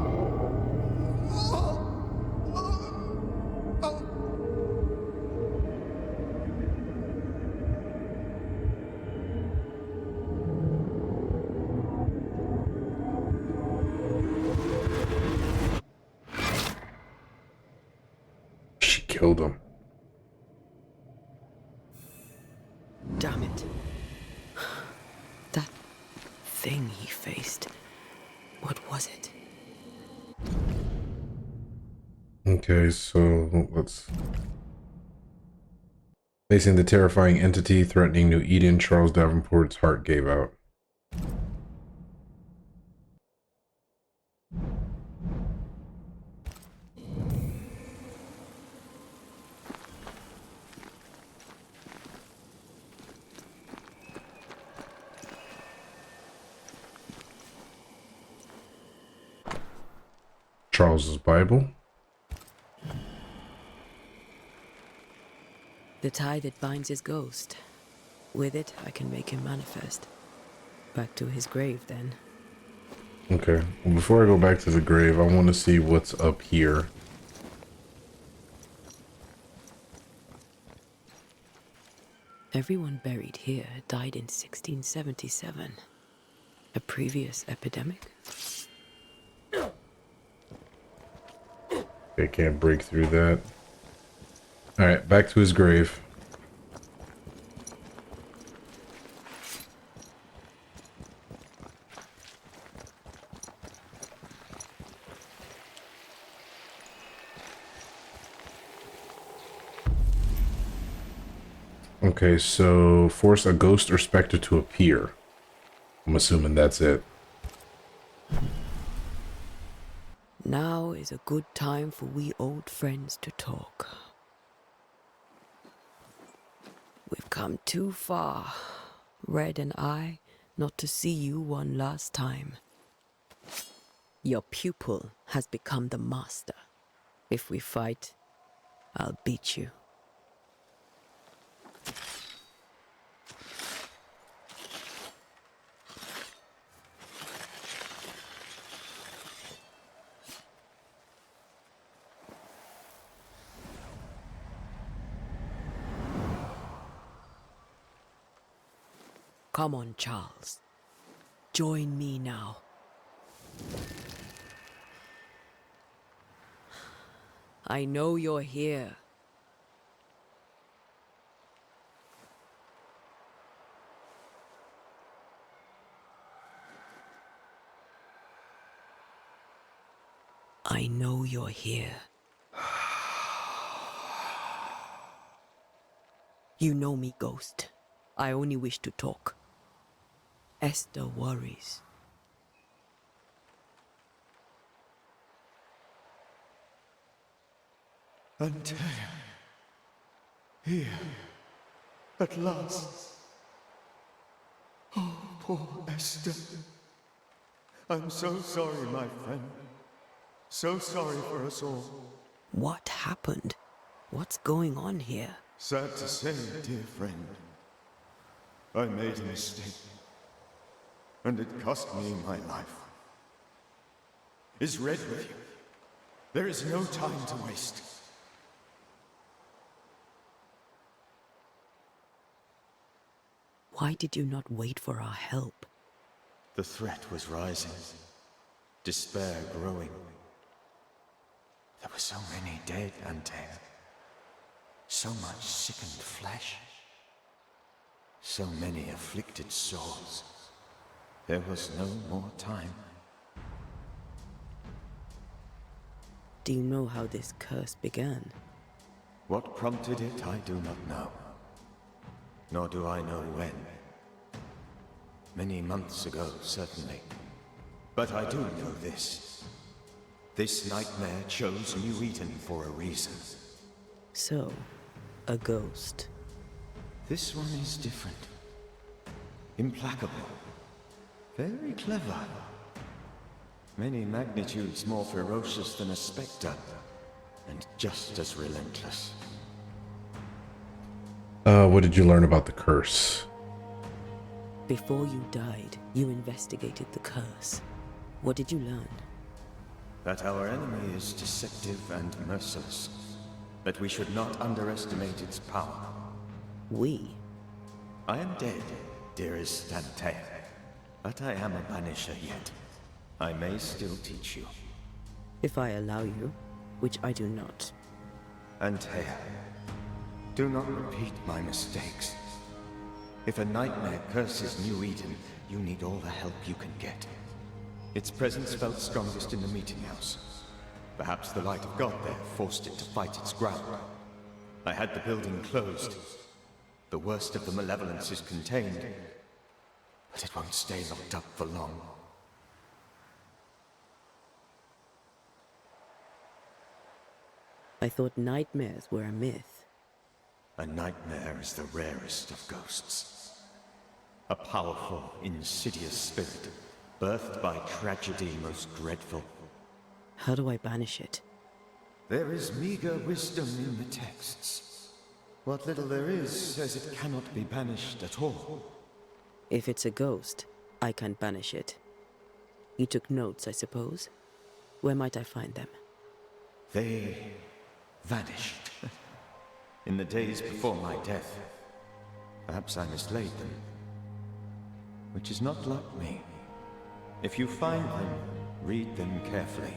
She killed him. Damn it. That thing he faced. What was it? Okay, so let's... Facing the terrifying entity threatening New Eden, Charles Davenport's heart gave out. Charles's Bible. The tie that binds his ghost. With it, I can make him manifest. Back to his grave, then. Okay, well, before I go back to the grave, I want to see what's up here. Everyone buried here died in 1677. A previous epidemic? Okay, can't break through that. Alright, back to his grave. Okay, so force a ghost or specter to appear. I'm assuming that's it. Now is a good time for we old friends to talk. We've come too far, Red and I, not to see you one last time. Your pupil has become the master. If we fight, I'll beat you. Come on, Charles. Join me now. I know you're here. I know you're here. You know me, Ghost. I only wish to talk. Esther worries. Antea. Here. At last. Oh, poor Esther. I'm so sorry, my friend. So sorry for us all. What happened? What's going on here? Sad to say, dear friend. I made a mistake. And it cost me my life. Is Red with you? There is no time to waste. Why did you not wait for our help? The threat was rising. Despair growing. There were so many dead, Antea. So much sickened flesh. So many afflicted souls. There was no more time. Do you know how this curse began? What prompted it, I do not know. Nor do I know when. Many months ago, certainly. But I do know this. This nightmare chose New Eden for a reason. So, a ghost. This one is different. Implacable. Very clever. Many magnitudes more ferocious than a spectre. And just as relentless. What did you learn about the curse? Before you died, you investigated the curse. What did you learn? That our enemy is deceptive and merciless. That we should not underestimate its power. We? I am dead, dearest Antea. But I am a banisher yet. I may still teach you. If I allow you, which I do not. Antea, do not repeat my mistakes. If a nightmare curses New Eden, you need all the help you can get. Its presence felt strongest in the meeting house. Perhaps the light of God there forced it to fight its ground. I had the building closed. The worst of the malevolence is contained, but it won't stay locked up for long. I thought nightmares were a myth. A nightmare is the rarest of ghosts. A powerful, insidious spirit, birthed by tragedy most dreadful. How do I banish it? There is meager wisdom in the texts. What little there is says it cannot be banished at all. If it's a ghost, I can't banish it. You took notes, I suppose? Where might I find them? They vanished. In the days before my death. Perhaps I mislaid them. Which is not like me. If you find them, read them carefully.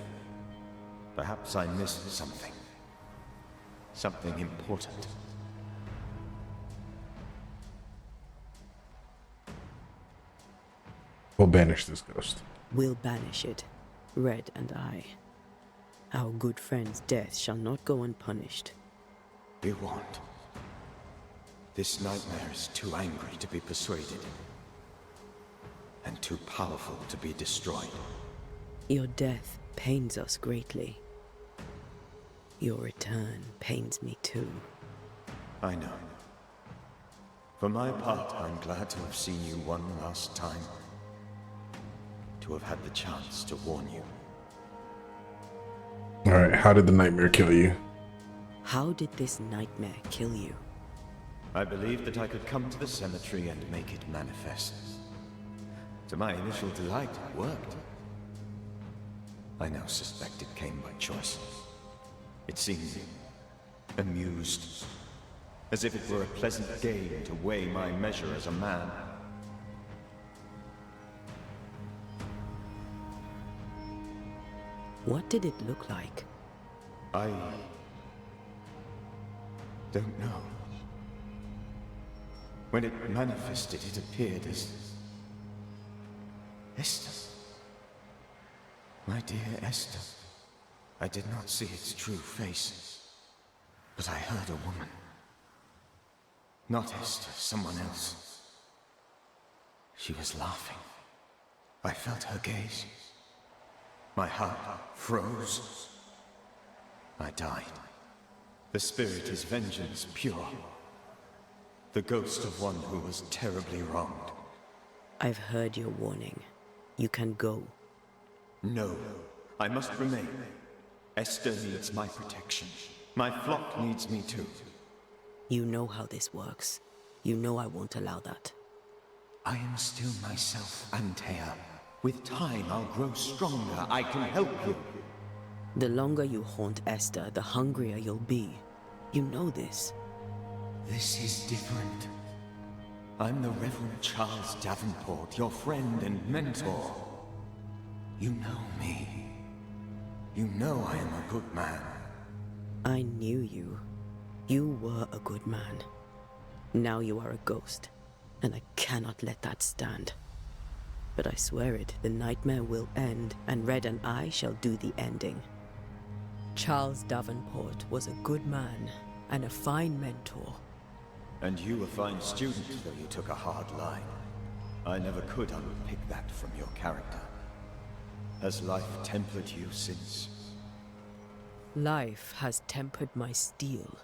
Perhaps I missed something. Something important. We'll banish this ghost. We'll banish it, Red and I. Our good friend's death shall not go unpunished. You won't. This nightmare is too angry to be persuaded. And too powerful to be destroyed. Your death pains us greatly. Your return pains me too. I know. For my part, I'm glad to have seen you one last time. To have had the chance to warn you. Alright, how did the nightmare kill you? How did this nightmare kill you? I believed that I could come to the cemetery and make it manifest. To my initial delight, it worked. I now suspect it came by choice. It seemed amused, as if it were a pleasant game to weigh my measure as a man. What did it look like? I don't know. When it manifested, it appeared as Esther. My dear Esther. I did not see its true face, but I heard a woman. Not Esther, someone else. She was laughing. I felt her gaze. My heart froze. I died. The spirit is vengeance pure. The ghost of one who was terribly wronged. I've heard your warning. You can go. No, I must remain. Esther needs my protection. My flock needs me too. You know how this works. You know I won't allow that. I am still myself, Antea. With time, I'll grow stronger. I can help you. The longer you haunt Esther, the hungrier you'll be. You know this. This is different. I'm the Reverend Charles Davenport, your friend and mentor. You know me. You know I am a good man. I knew you. You were a good man. Now you are a ghost, and I cannot let that stand. But I swear it, the nightmare will end, and Red and I shall do the ending. Charles Davenport was a good man, and a fine mentor. And you a fine student, though you took a hard line. I never could unpick that from your character. Has life tempered you since? Life has tempered my steel.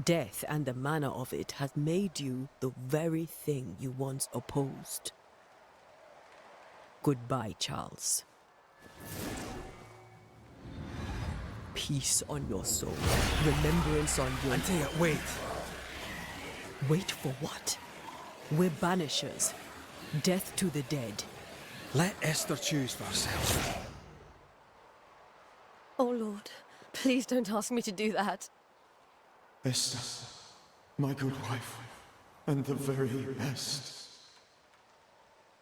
Death and the manner of it has made you the very thing you once opposed. Goodbye, Charles. Peace on your soul. Remembrance on your... Antea, wait! Wait for what? We're banishers. Death to the dead. Let Esther choose for herself. Oh, Lord. Please don't ask me to do that. Esther, my good wife, and the very best.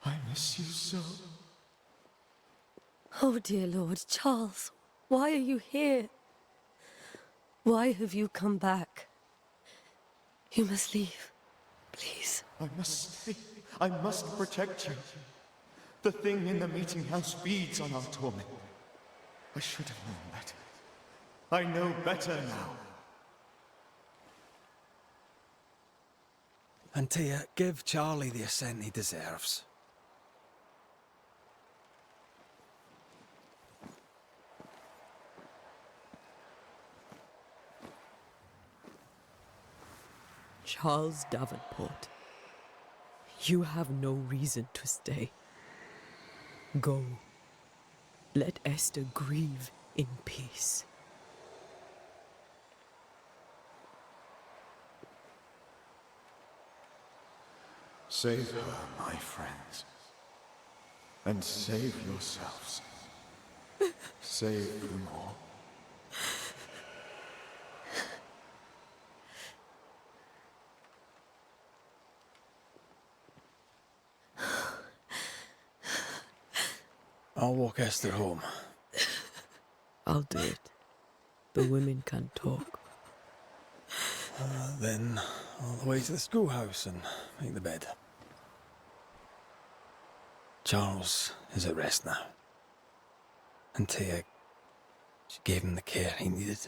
I miss you so. Oh, dear Lord. Charles, why are you here? Why have you come back? You must leave. Please. I must stay. I must protect you. The thing in the meeting house feeds on our torment. I should have known better. I know better now. Antea, give Charlie the ascent he deserves. Charles Davenport, you have no reason to stay. Go. Let Esther grieve in peace. Save her, my friends. And save yourselves. Save them all. I'll walk Esther home. I'll do it. The women can talk. Then all the way to the schoolhouse and make the bed. Charles is at rest now. Antea, she gave him the care he needed.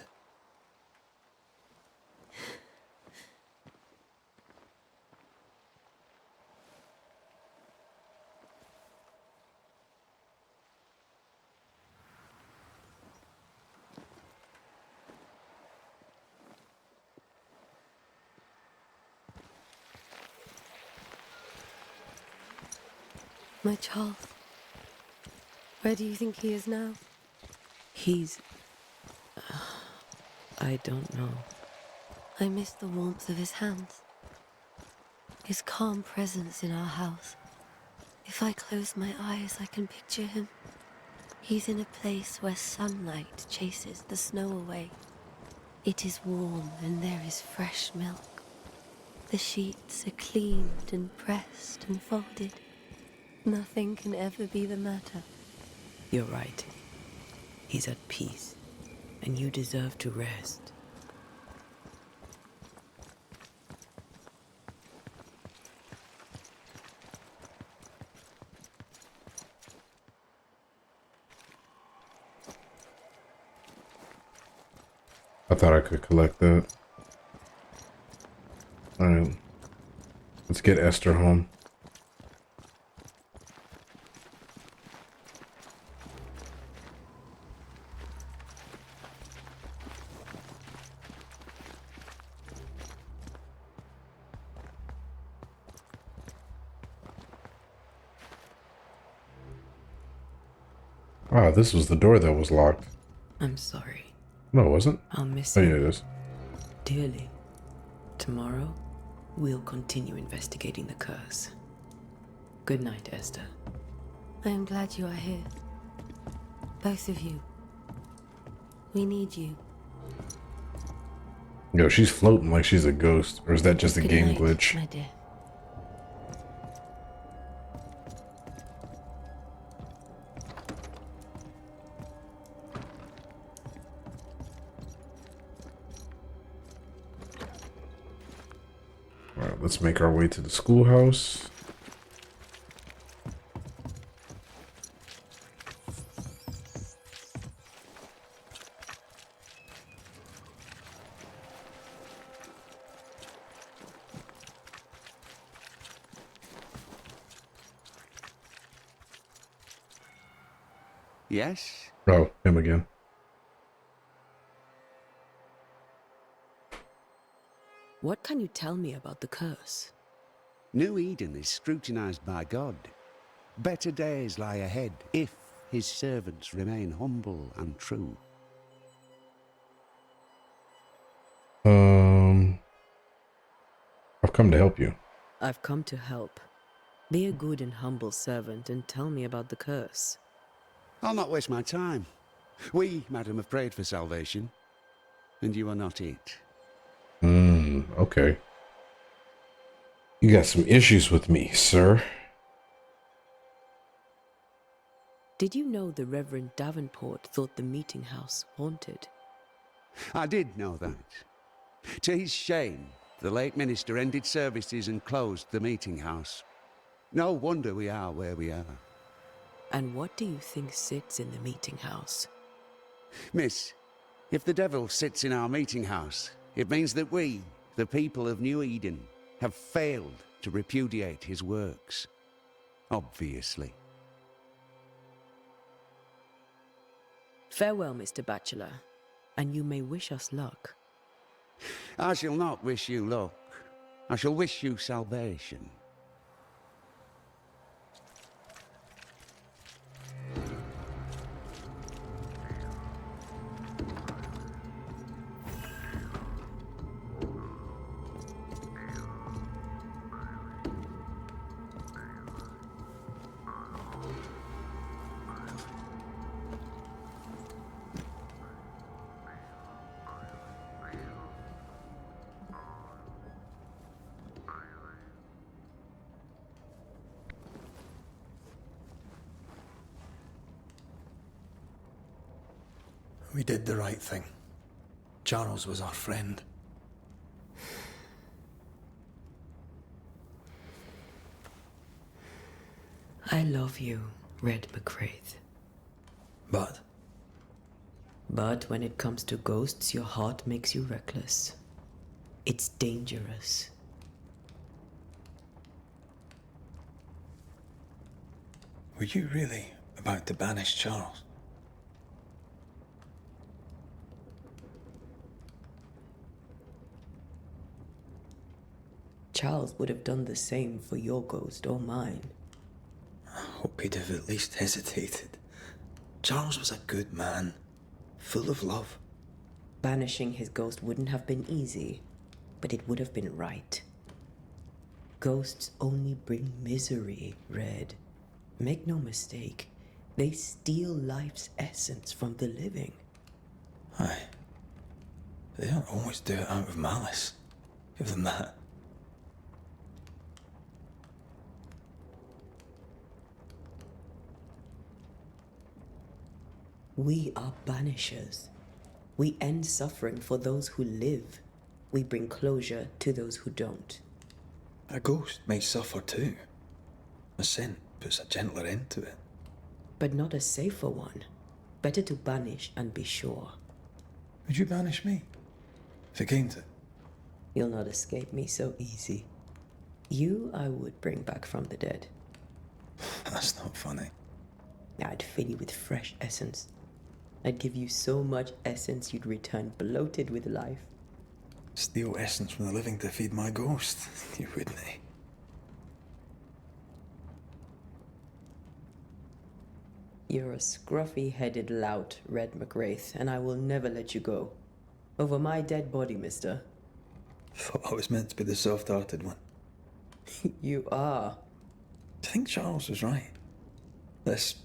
My Charles. Where do you think he is now? He's... I don't know. I miss the warmth of his hands. His calm presence in our house. If I close my eyes, I can picture him. He's in a place where sunlight chases the snow away. It is warm and there is fresh milk. The sheets are cleaned and pressed and folded. Nothing can ever be the matter. You're right. He's at peace, and you deserve to rest. I thought I could collect that. Alright. Let's get Esther home. Ah, this was the door that was locked. I'm sorry. No, it wasn't. I'll miss Oh, you. yeah, it is. Dearly. Tomorrow, we'll continue investigating the curse. Good night, Esther. I am glad you are here. Both of you. We need you. Yo, she's floating like she's a ghost. Or is that just a Good game night, glitch? my dear. Alright, let's make our way to the schoolhouse. Yes? Oh, him again. What can you tell me about the curse? New Eden is scrutinized by God. Better days lie ahead if his servants remain humble and true. I've come to help you. I've come to help. Be a good and humble servant and tell me about the curse. I'll not waste my time. We, madam, have prayed for salvation, and you are not it. Okay. You got some issues with me, sir. Did you know the Reverend Davenport thought the meeting house haunted? I did know that. To his shame, the late minister ended services and closed the meeting house. No wonder we are where we are. And what do you think sits in the meeting house? Miss, if the devil sits in our meeting house, it means that we, the people of New Eden, have failed to repudiate his works. Obviously. Farewell, Mr. Bachelor, and you may wish us luck. I shall not wish you luck. I shall wish you salvation. We did the right thing. Charles was our friend. I love you, Red McCraith. But when it comes to ghosts, your heart makes you reckless. It's dangerous. were you really about to banish Charles? Charles would have done the same for your ghost or mine. I hope he'd have at least hesitated. Charles was a good man, full of love. Banishing his ghost wouldn't have been easy, but it would have been right. Ghosts only bring misery, Red. Make no mistake, they steal life's essence from the living. Aye. They don't always do it out of malice. Give them that. We are banishers. We end suffering for those who live. We bring closure to those who don't. A ghost may suffer too. A sin puts a gentler end to it. But not a safer one. Better to banish and be sure. Would you banish me? If it came to it? You'll not escape me so easy. You I would bring back from the dead. That's not funny. I'd fill you with fresh essence. I'd give you so much essence you'd return bloated with life. Steal essence from the living to feed my ghost. You wouldn't, eh? You're a scruffy-headed lout, Red McWraith, and I will never let you go. Over my dead body, mister. Thought I was meant to be the soft-hearted one. You are. I think Charles was right. This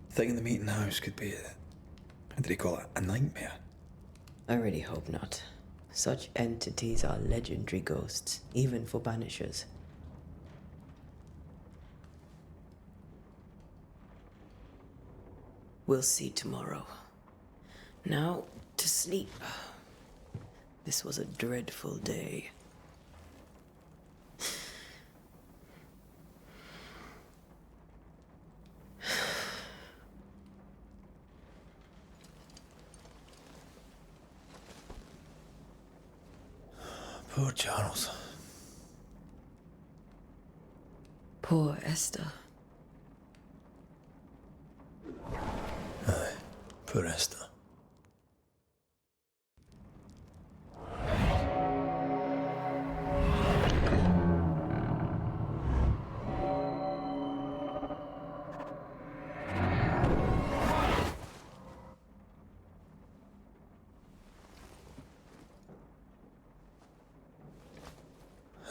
thing in the meeting house could be how did he call it? A nightmare? I really hope not. Such entities are legendary ghosts, even for banishers. We'll see tomorrow. Now, to sleep. This was a dreadful day. Poor Charles. Poor Esther. Aye, poor Esther.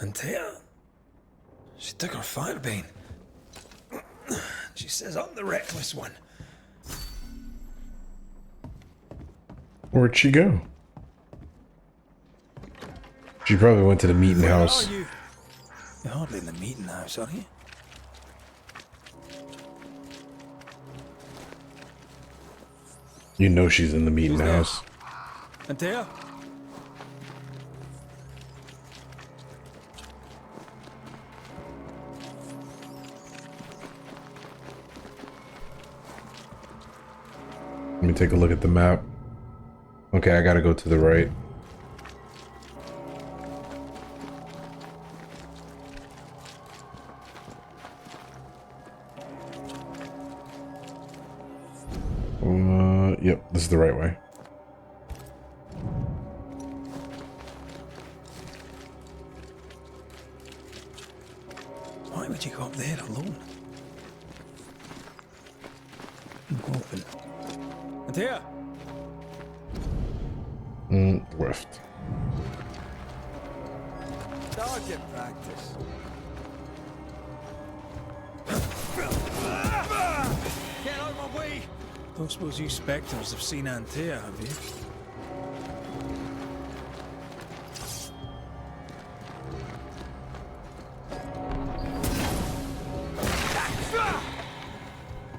Antea, she took her firebane. She says I'm the reckless one. Where'd she go? She probably went to the meeting house. Where are you? You're hardly in the meeting house, are you? You know she's in the meeting house. Antea? Let me take a look at the map. Okay, I gotta go to the right. Yep, this is the right way. Why would you go up there alone? Open. Antea! Left. Target practice. Get out of my way! Don't suppose you spectres have seen Antea, have you?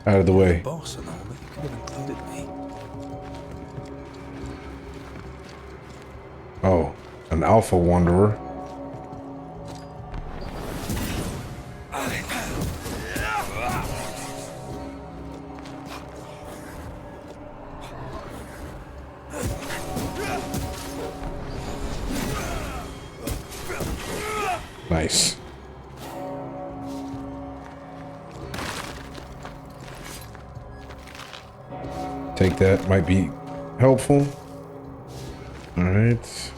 Out of the way. Boss and all, but you could have included me. Oh, an alpha wanderer. Nice. Take that, might be helpful. All right.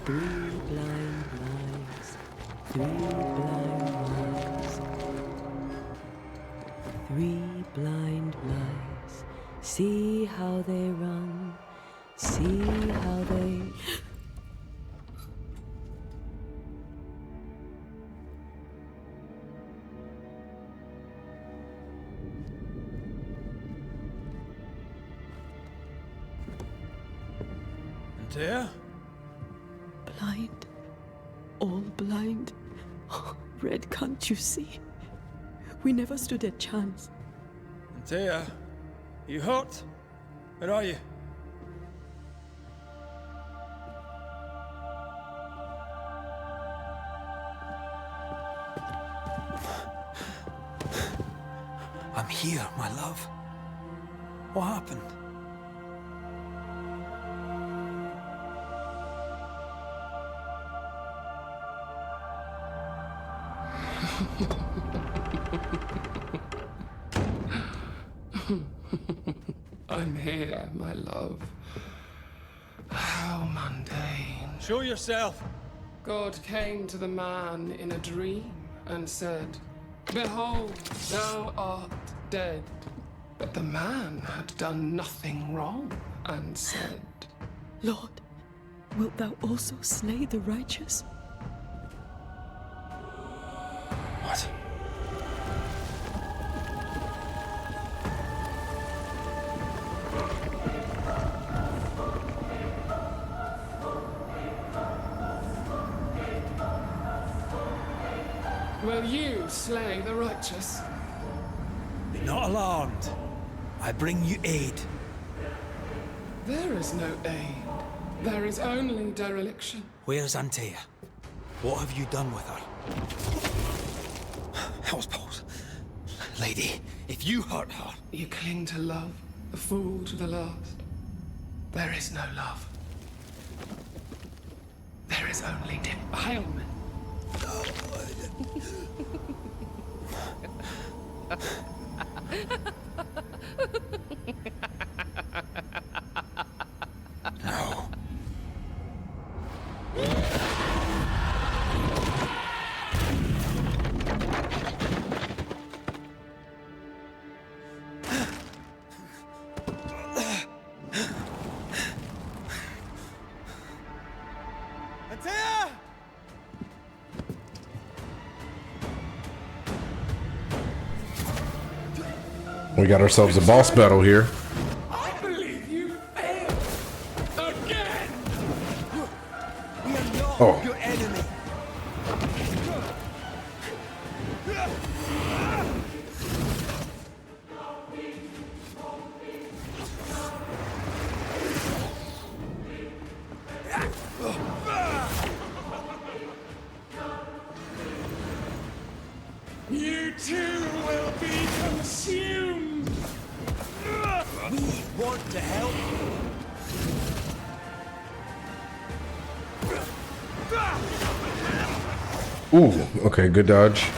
Three blind mice, three blind mice, three blind mice. See how they run, see how they... Antea? Blind. All blind. Oh, Red, can't you see? We never stood a chance. Antea, you hurt? Where are you? I'm here, my love. What happened? I'm here, my love. How mundane. Show yourself. God came to the man in a dream and said, "Behold, thou art dead." But the man had done nothing wrong and said, Lord, wilt thou also slay the righteous? What? "Will you slay the righteous?" Be not alarmed. I bring you aid. There is no aid. There is only dereliction. Where's Antea? What have you done with her? Hell's balls. Lady, if you hurt her... You cling to love, a fool to the last. There is no love. There is only defilement. No. Antea! We got ourselves a boss battle here. I believe you failed. Again! We are not Oh. your enemy. You too will be consumed! We want to help. Ooh, okay, good dodge.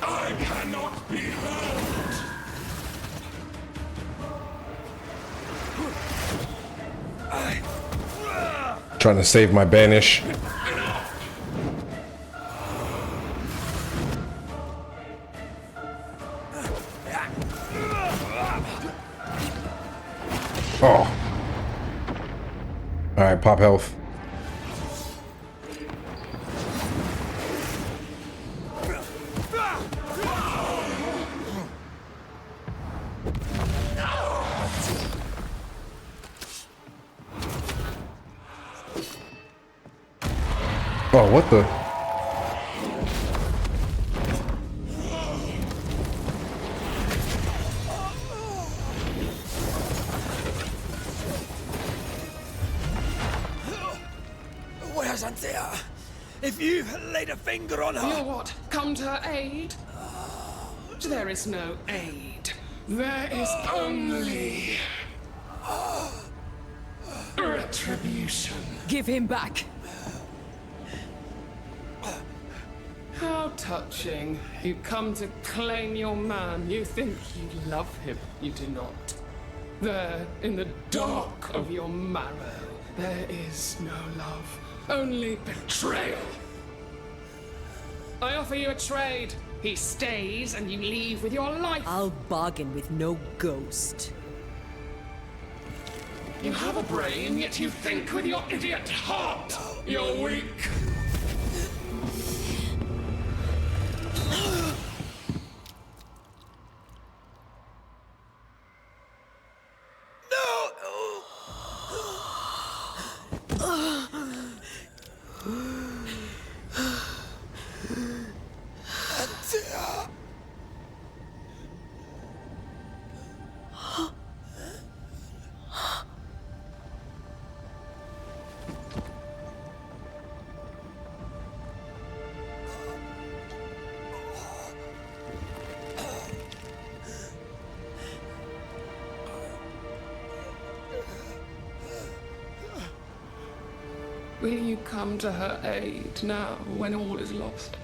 I cannot be hurt! Trying to save my banish. Oh. Alright, pop health. Oh, what the? Where's Antea? If you laid a finger on You her... what? Come to her aid? There is no aid. There is only... retribution. Give him back. How touching. You come to claim your man. You think you love him. You do not. There, in the dark of your marrow, there is no love. Only betrayal. I offer you a trade. He stays and you leave with your life. I'll bargain with no ghost. You have a brain, yet you think with your idiot heart. You're weak. Will you come to her aid now, when all is lost?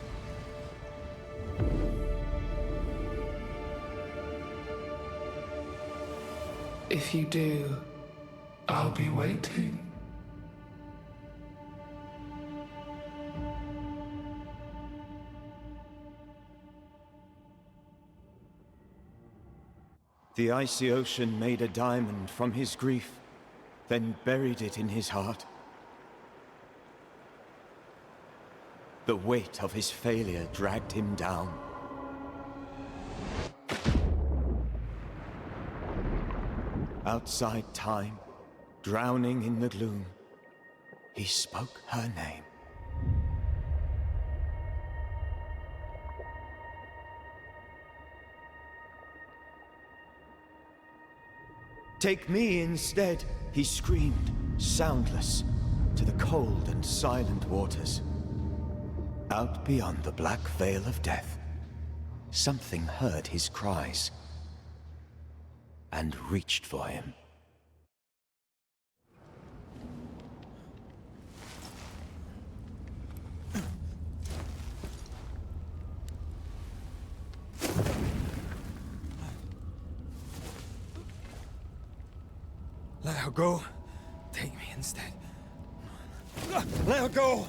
If you do, I'll be waiting. The icy ocean made a diamond from his grief, then buried it in his heart. The weight of his failure dragged him down. Outside time, drowning in the gloom, he spoke her name. Take me instead, he screamed, soundless, to the cold and silent waters. Out beyond the black veil of death, something heard his cries and reached for him. Let her go. Take me instead. Let her go!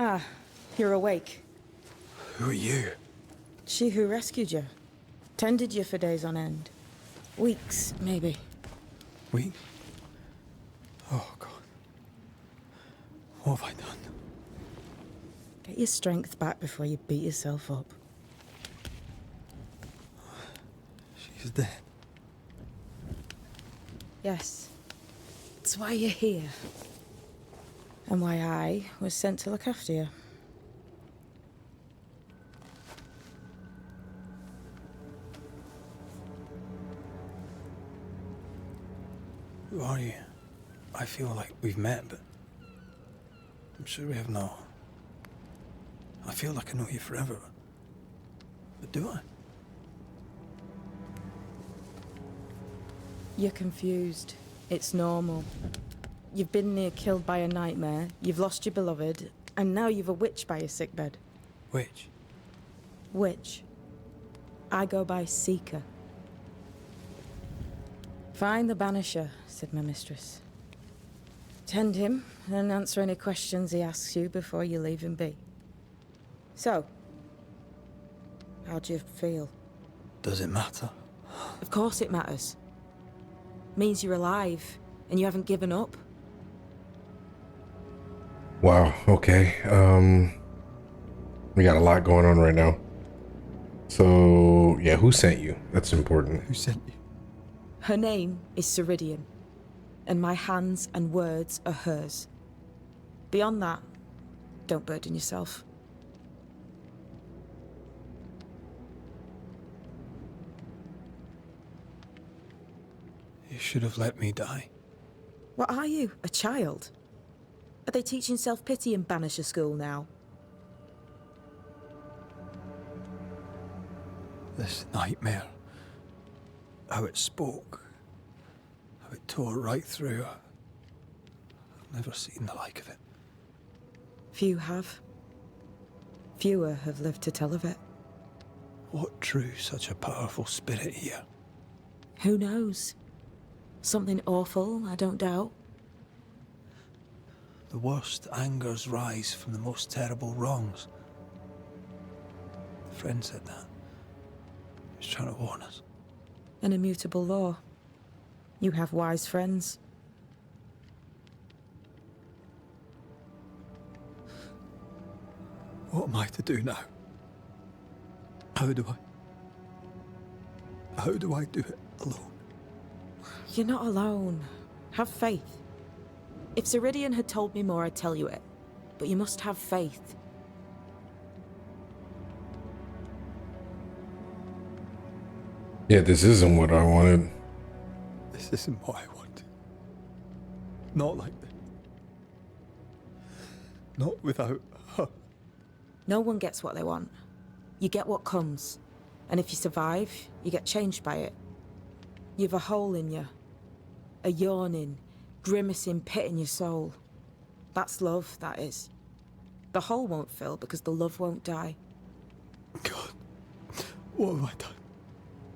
Ah, you're awake. Who are you? She who rescued you. Tended you for days on end. Weeks, maybe. Weeks? Oh, God. What have I done? Get your strength back before you beat yourself up. She's dead. Yes. That's why you're here. And why I was sent to look after you. Who are you? I feel like we've met, but I'm sure we have not. I feel like I know you forever, but do I? You're confused. It's normal. You've been near killed by a nightmare, you've lost your beloved, and now you've a witch by your sickbed. Witch? Witch. I go by Seeker. Find the Banisher, said my mistress. Tend him, and answer any questions he asks you before you leave him be. So, how do you feel? Does it matter? Of course it matters. Means you're alive, and you haven't given up. Wow, okay. We got a lot going on right now. So, yeah, who sent you? That's important. Who sent you? Her name is Ceridian, and my hands and words are hers. Beyond that, don't burden yourself. You should have let me die. What are you, a child? Are they teaching self-pity in Banisher school now? This nightmare. How it spoke. How it tore right through her. I've never seen the like of it. Few have. Fewer have lived to tell of it. What drew such a powerful spirit here? Who knows? Something awful, I don't doubt. The worst angers rise from the most terrible wrongs. The friend said that. He was trying to warn us. An immutable law. You have wise friends. What am I to do now? How do I do it alone? You're not alone. Have faith. If Ceridian had told me more, I'd tell you it. But you must have faith. Yeah, this isn't what I wanted. This isn't what I want. Not like this. Not without her. No one gets what they want. You get what comes. And if you survive, you get changed by it. You've a hole in you. A yawning, grimacing pit in your soul. That's love, that is. The hole won't fill because the love won't die. God, what have I done?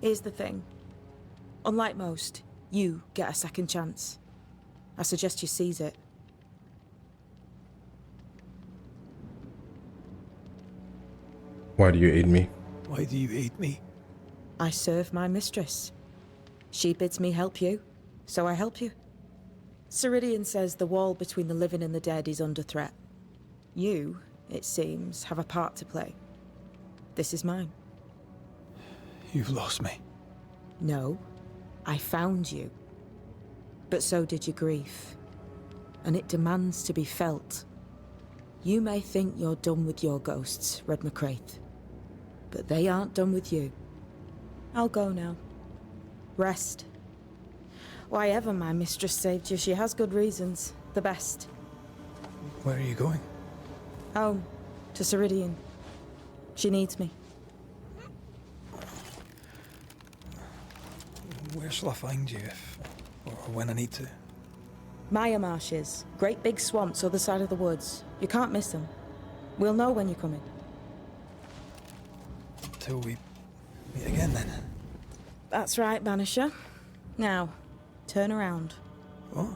Here's the thing. Unlike most, you get a second chance. I suggest you seize it. Why do you aid me? Why do you aid me? I serve my mistress. She bids me help you, so I help you. Ceridian says the wall between the living and the dead is under threat. You, it seems, have a part to play. This is mine. You've lost me. No, I found you. But so did your grief. And it demands to be felt. You may think you're done with your ghosts, Red McCraith. But they aren't done with you. I'll go now. Rest. Why ever my mistress saved you, she has good reasons. The best. Where are you going? Home. To Ceridian. She needs me. Where shall I find you if, or when I need to? Maya marshes. Great big swamps other side of the woods. You can't miss them. We'll know when you're coming. Till we meet again then. That's right, Banisher. Now, turn around. What?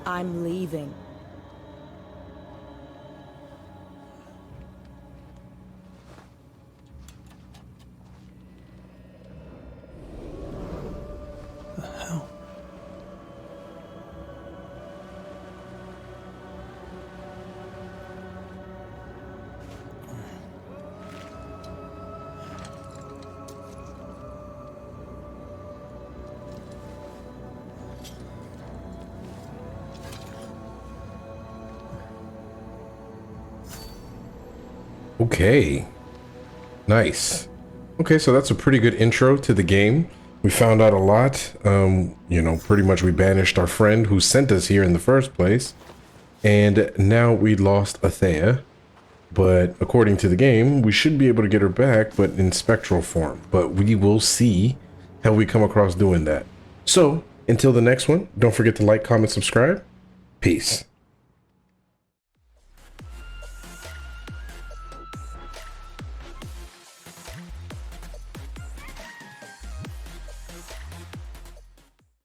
I'm leaving. The hell? Okay. Nice. Okay, so that's a pretty good intro to the game. We found out a lot. You know, pretty much we banished our friend who sent us here in the first place. And now we lost Antea. But according to the game, we should be able to get her back, but in spectral form. But we will see how we come across doing that. So, until the next one, don't forget to like, comment, subscribe. Peace.